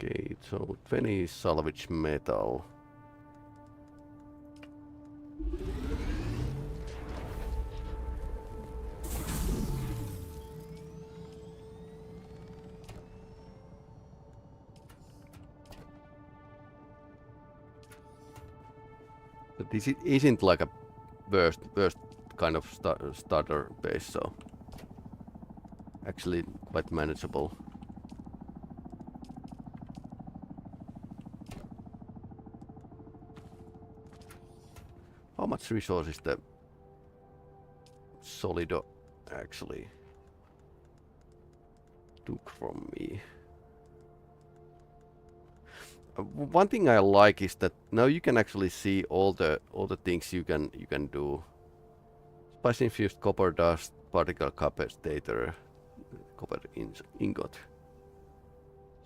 Okay, so 20 salvage metal. But this isn't like a worst kind of starter base, so actually quite manageable. How much resources the Solido actually took from me? One thing I like is that now you can actually see all the things you can do. Spice infused copper dust, particle capacitor, copper ingot.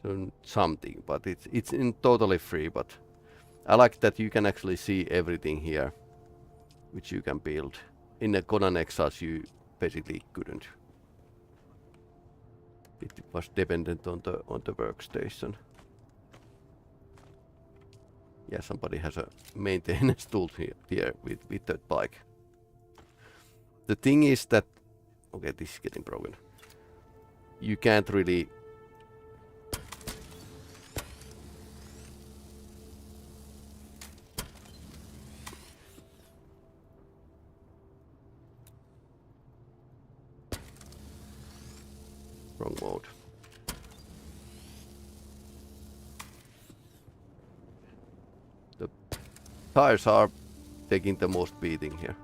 So something, but it's in totally free. But I like that you can actually see everything here, which you can build. In the Conan Exiles you basically couldn't. It was dependent on the workstation. Yeah, somebody has a maintenance tool here with that bike. The thing is that, okay, this is getting broken. You can't really wrong mode. The tires are taking the most beating here.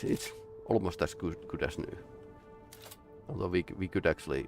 It's almost as good as new. Although we could actually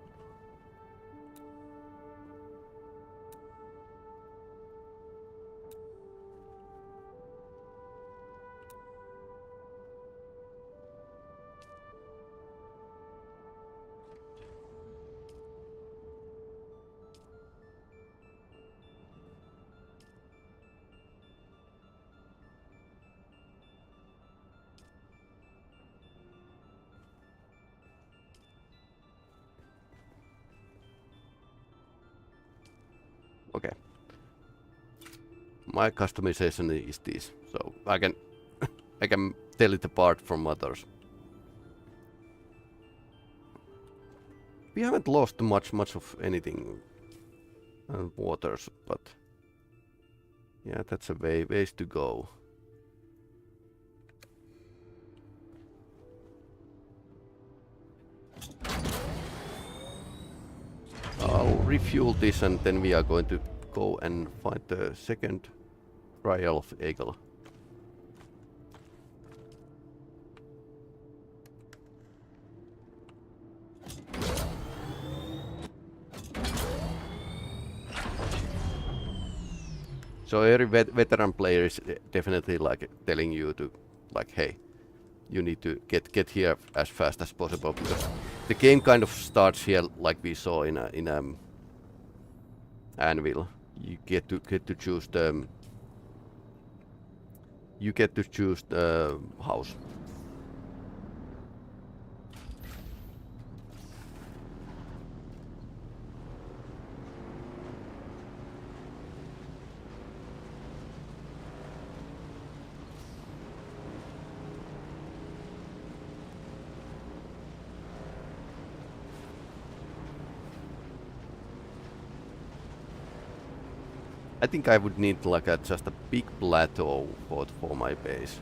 okay. My customization is this, so I can I can tell it apart from others. We haven't lost much of anything waters, but yeah, that's a ways to go. I'll refuel this and then we are going to go and find the second trial of Eagle. So every veteran player is definitely like telling you to, like, hey, you need to get here as fast as possible, because the game kind of starts here, like we saw in Anvil. You get to choose the house. I think I would need like just a big plateau for my base.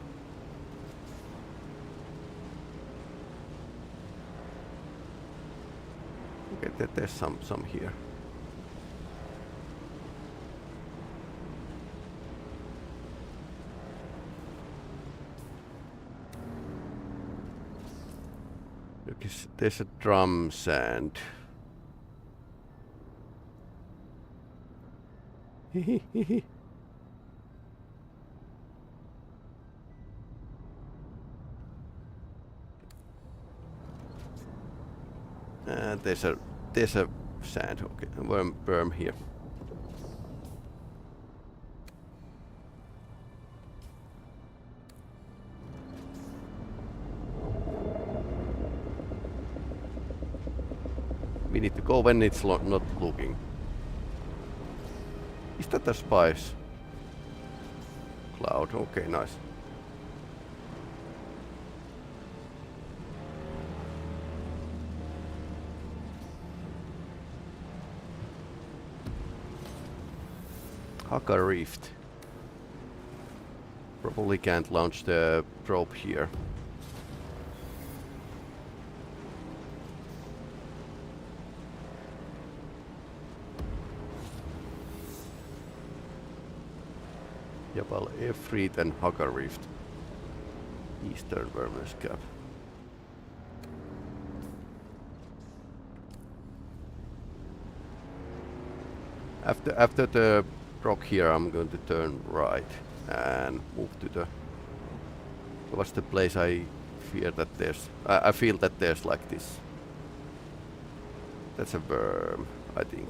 Okay, there's some here. Okay, there's a drums and there's a sand. Okay, worm here. We need to go when it's not looking. Is that a spice cloud? Okay, nice. Hagga Rift. Probably can't launch the probe here. Yeah, well, Efreet and Hagga Rift. Eastern Vermeer's Cap. After the rock here, I'm going to turn right and move to the... What's the place I fear that there's... I feel that there's like this. That's a worm, I think.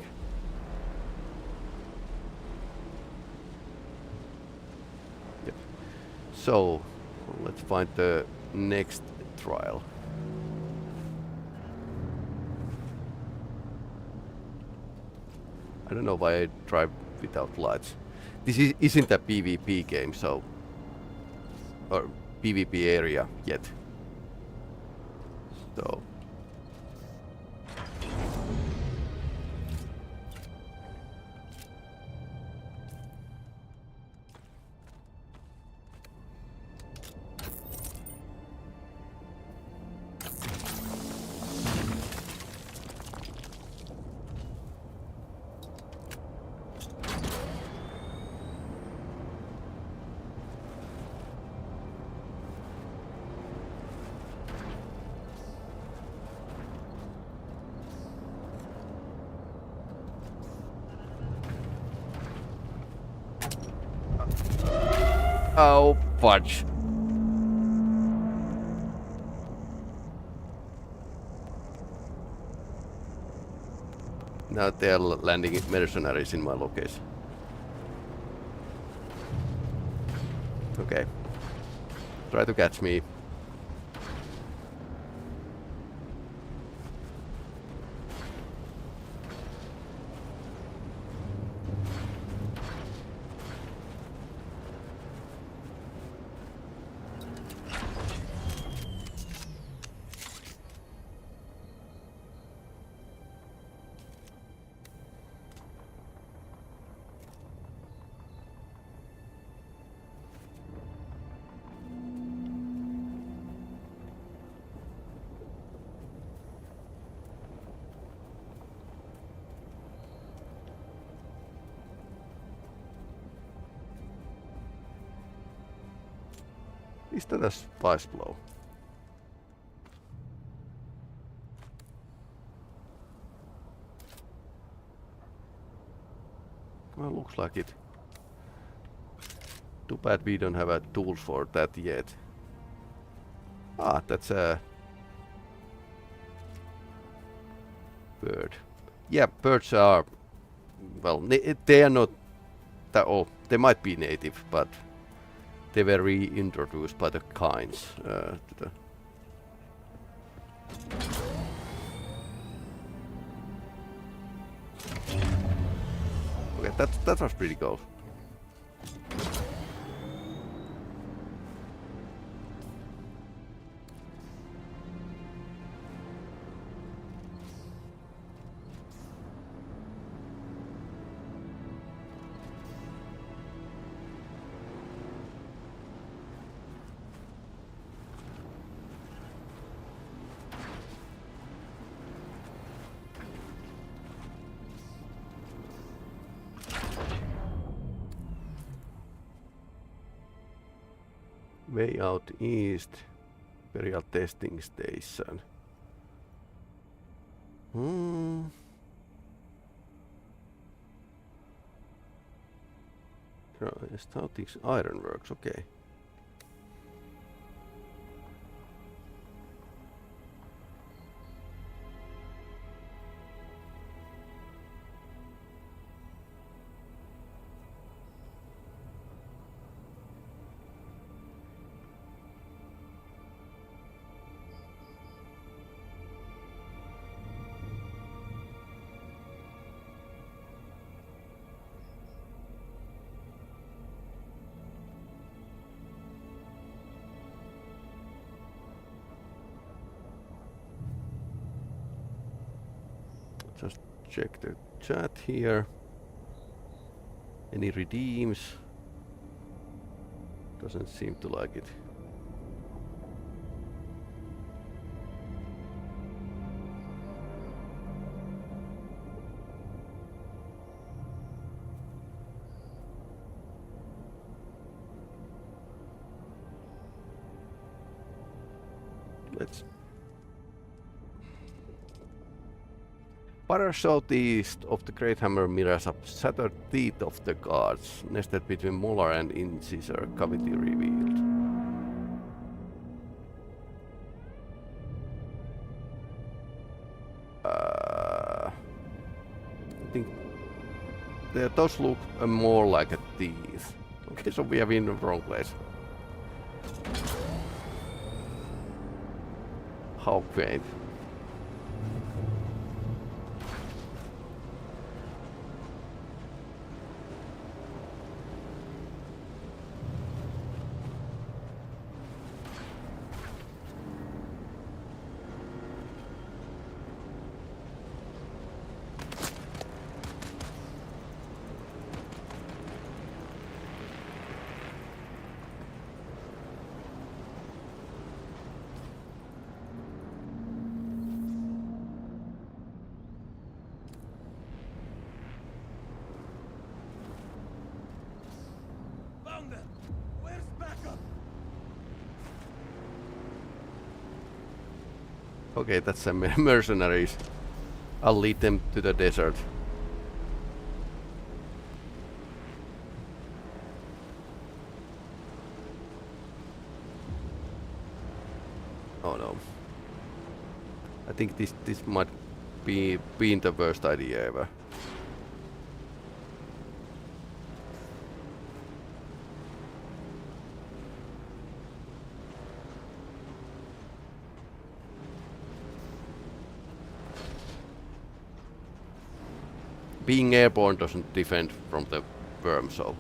Yep. So, let's find the next trial. I don't know why I drive without lights. This isn't a PvP game, so... or PvP area yet. So... Oh, fudge. Now they're landing mercenaries in my location. Okay. Try to catch me. Is that a spice blow? Well, looks like it. Too bad we don't have a tool for that yet. Ah, that's a bird. Yeah, birds are, well, they are not that, oh, they might be native, but they were reintroduced by the kinds to the. Okay, that was pretty cool. Way out east, Imperial testing station. Stautics Ironworks, okay. Just check the chat here. Any redeems? Doesn't seem to like it. Let's far southeast of the Great Hammer mirrors up shattered teeth of the gods, nested between molar and incisor cavity revealed. I think those look more like a teeth. Okay, so we have been in the wrong place. How quaint. Okay, that's some mercenaries. I'll lead them to the desert. Oh no. I think this might be the worst idea ever. Being airborne doesn't defend from the worm, so.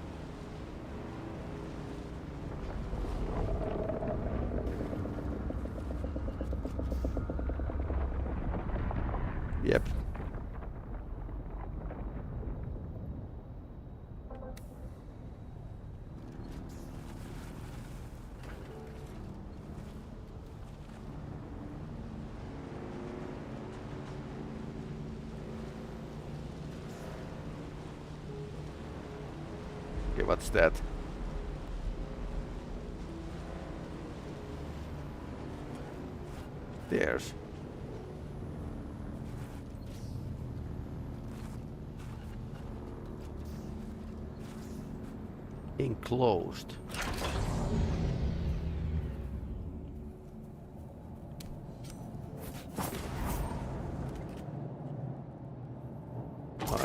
Yep. Okay, what's that? There's. Ink closed.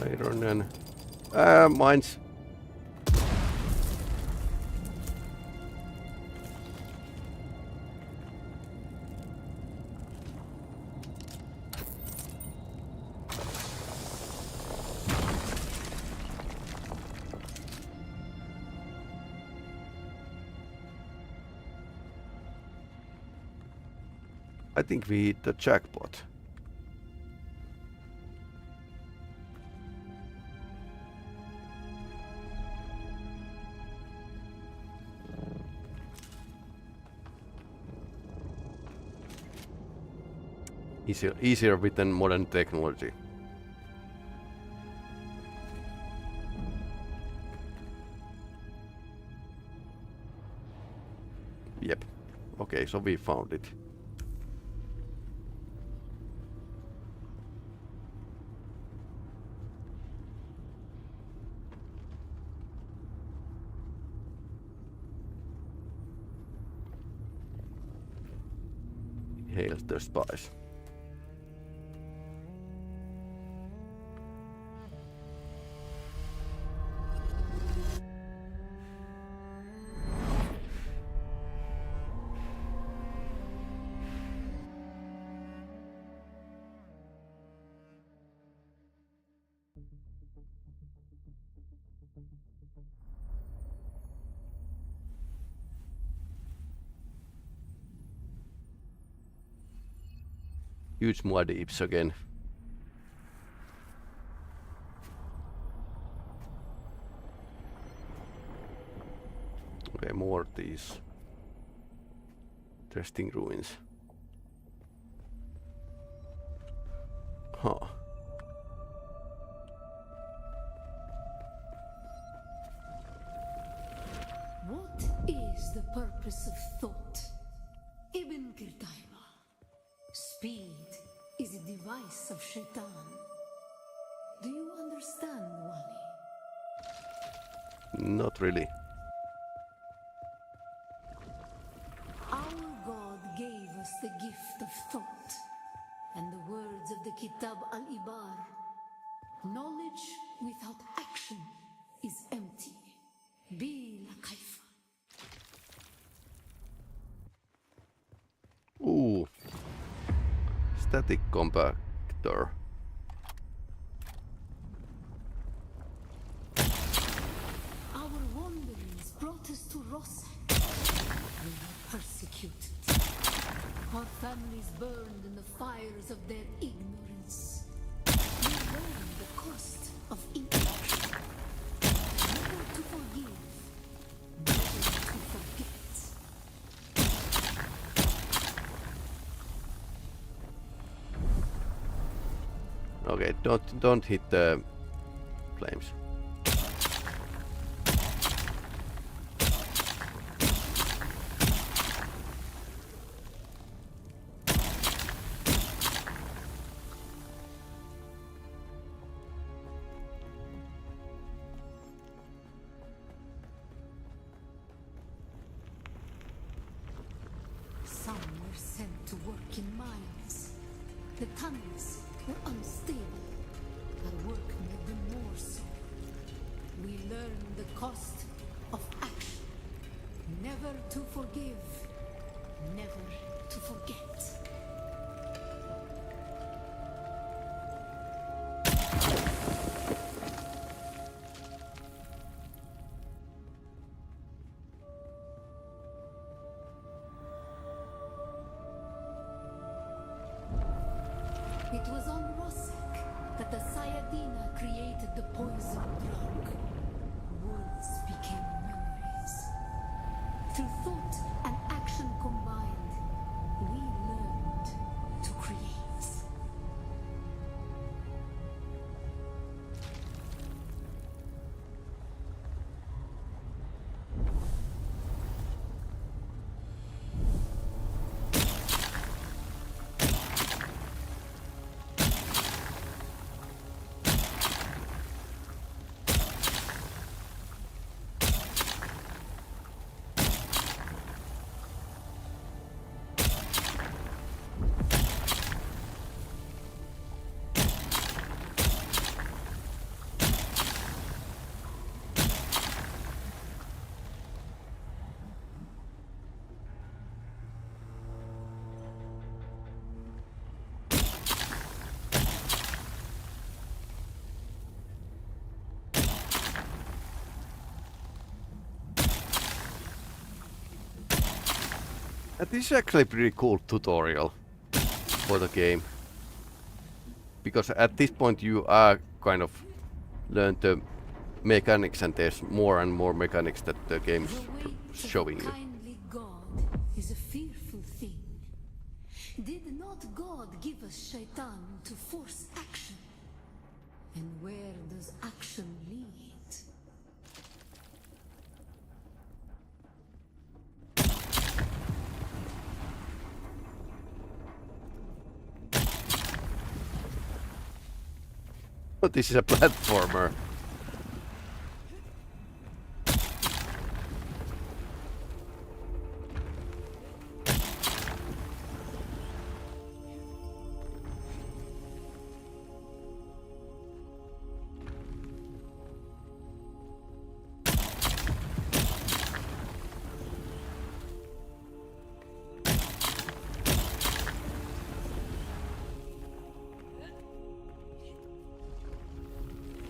Iron and mines. I think we hit the jackpot. Easier with the modern technology. Yep. Okay, so we found it. Hails the spies. Huge mud heaps again. Okay, more of these interesting ruins. Huh. What is the purpose of thought? Ibn Kirtaiba. Speed is a device of Shaitan. Do you understand, Wali? Not really. Our God gave us the gift of thought, and the words of the Kitab al-Ibar. Knowledge without action is empty. Bila kaifa. Ooh. Static compactor. Our wanderings brought us to Rossak. We were persecuted. Our families burned in the fires of their ignorance. We learned the cost of inaction. Never to forgive, never to forget. Okay, don't hit the flames. Some were sent to work in mines. The tunnels were unstable. Our work made them more so. We learned the cost of action. Never to forgive, never to forget. It was on Rossak that the Sayadina created the poison drug. Words became memories. Through thought and action combined, we learned to create. This is actually a pretty cool tutorial for the game. Because at this point you are kind of learn the mechanics, and there's more and more mechanics that the game's The weight showing of you. a kindly God is a fearful thing. Did not God give us Shaitan to force action? And where does action lead? But this is a platformer.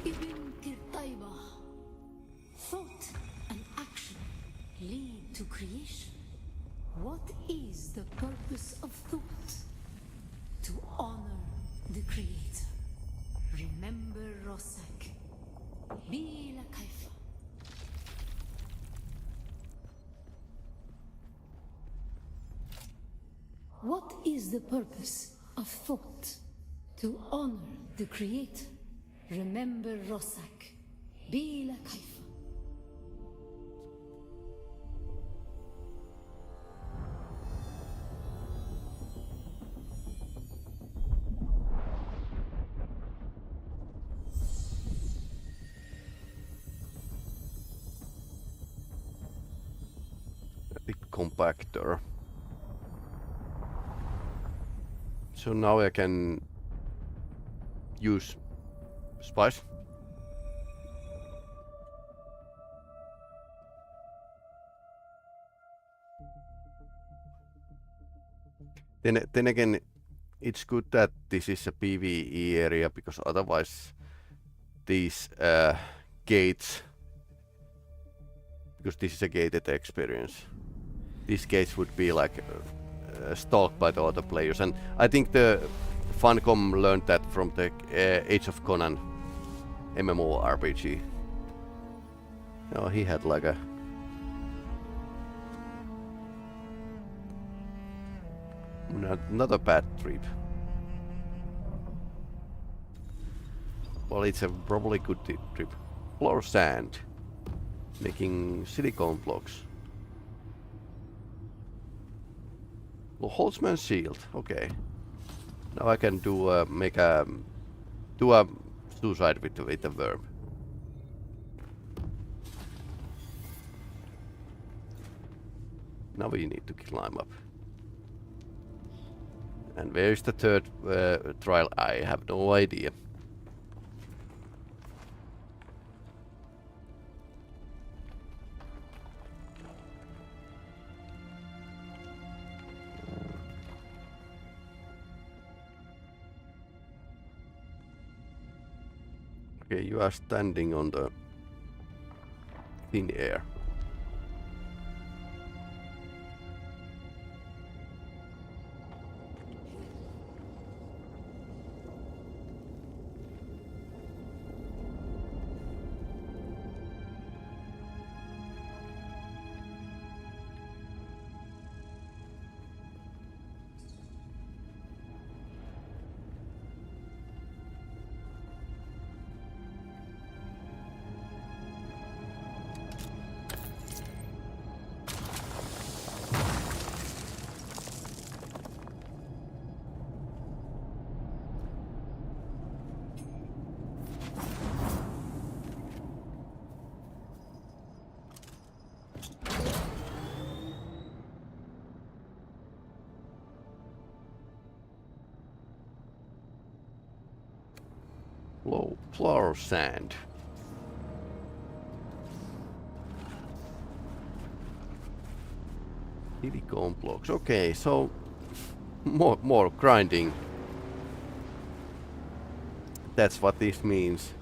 Ibn Tirtaiba. Thought and action lead to creation. What is the purpose of thought? To honor the Creator. Remember Rosak. Be la Kaifa. What is the purpose of thought? To honor the Creator. Remember Rosak. Be la Kaifa. Big compactor. So now I can use spice. Then again, it's good that this is a PvE area, because otherwise these gates, because this is a gated experience, these gates would be like stalked by the other players. And I think the Funcom learned that from the Age of Conan MMORPG. Oh, he had like a not a bad trip. Well, it's a probably good trip. Floor sand, making silicone blocks. Well, Holtzman shield. Okay. Now I can do do a suicide with the verb. Now we need to climb up. And where is the third trial? I have no idea. Okay, you are standing on the thin air. Floor sand. Silicone blocks. Okay, so more grinding. That's what this means.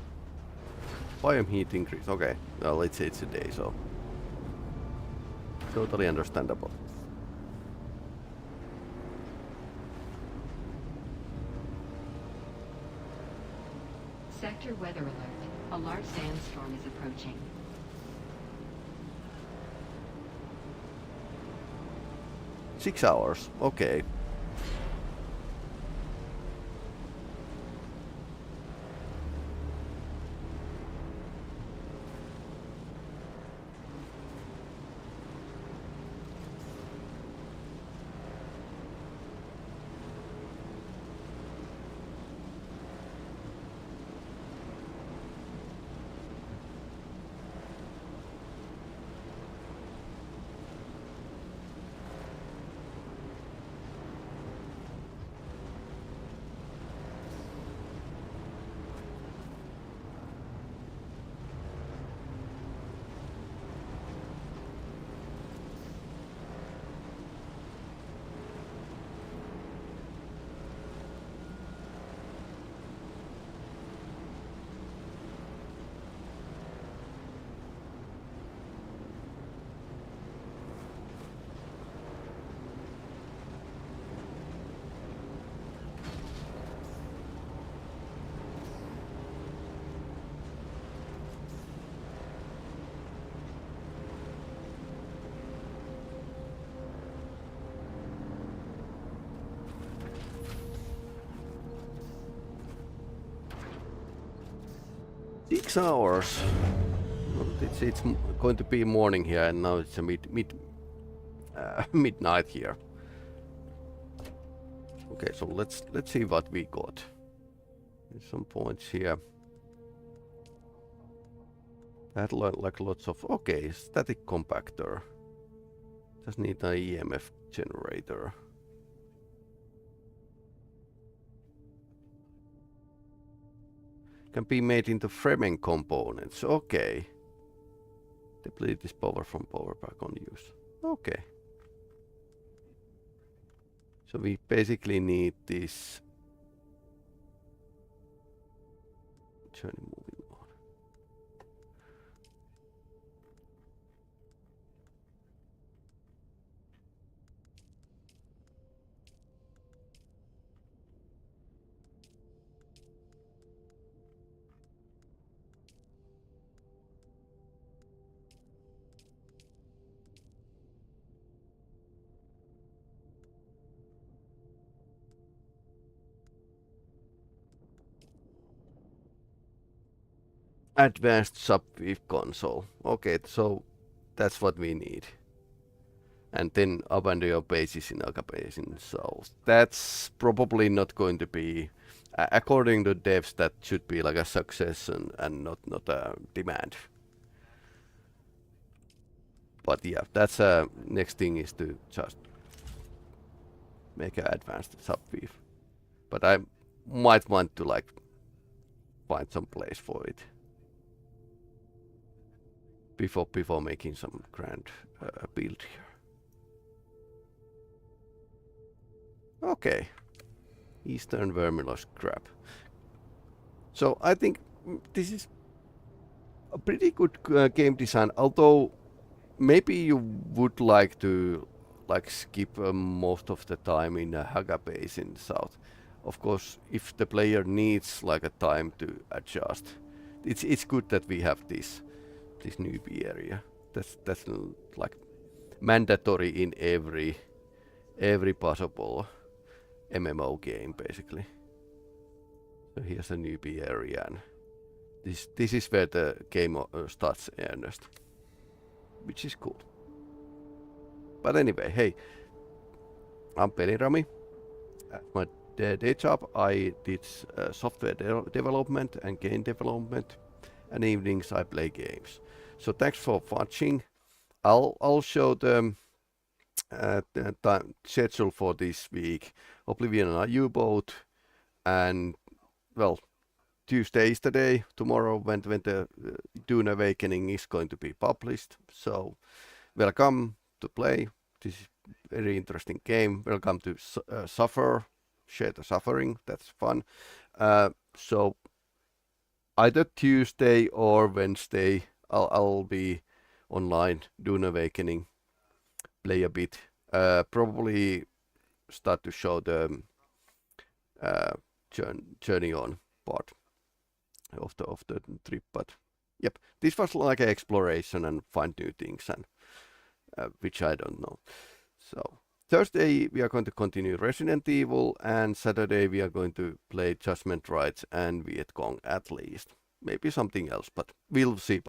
Biome heat increase. Okay, well, it's a day, so totally understandable. Sector weather alert. A large sandstorm is approaching. Six hours, okay. Six hours. It's going to be morning here, and now it's a midnight here. Okay, so let's see what we got. There's some points here. I had like lots of static compactor. Just need an EMF generator. Can be made into Fremen components. Okay. Deplete this power from power pack on use. Okay. So we basically need this journey moving on. Advanced subwave console. Okay, so that's what we need. And then abandon your bases in Hagga Basin. So that's probably not going to be, according to devs, that should be like a success and not a demand. But yeah, that's next thing is to just make an advanced subwave. But I might want to like find some place for it before making some grand build here. Okay, Eastern Vermilion scrap. So I think this is a pretty good game design, although maybe you would like to like skip most of the time in Hagga Basin South. Of course, if the player needs like a time to adjust, it's good that we have this newbie area. That's like mandatory in every possible MMO game, basically. So here's a newbie area, and this is where the game starts earnest, which is cool. But anyway, hey, I'm Peli-Rami. At my day job, I did software development and game development, and evenings I play games. So thanks for watching. I'll show the time schedule for this week. Oblivion and a U-boat, and well, Tuesday is the day. Tomorrow when the Dune Awakening is going to be published. So welcome to play. This is a very interesting game. Welcome to suffer, share the suffering. That's fun. So either Tuesday or Wednesday, I'll be online. Dune Awakening. Play a bit. Probably start to show the journey on part of the trip. But yep, this was like an exploration and find new things, and which I don't know. So Thursday we are going to continue Resident Evil, and Saturday we are going to play Judgment Rights and Viet Cong at least. Maybe something else, but we'll see.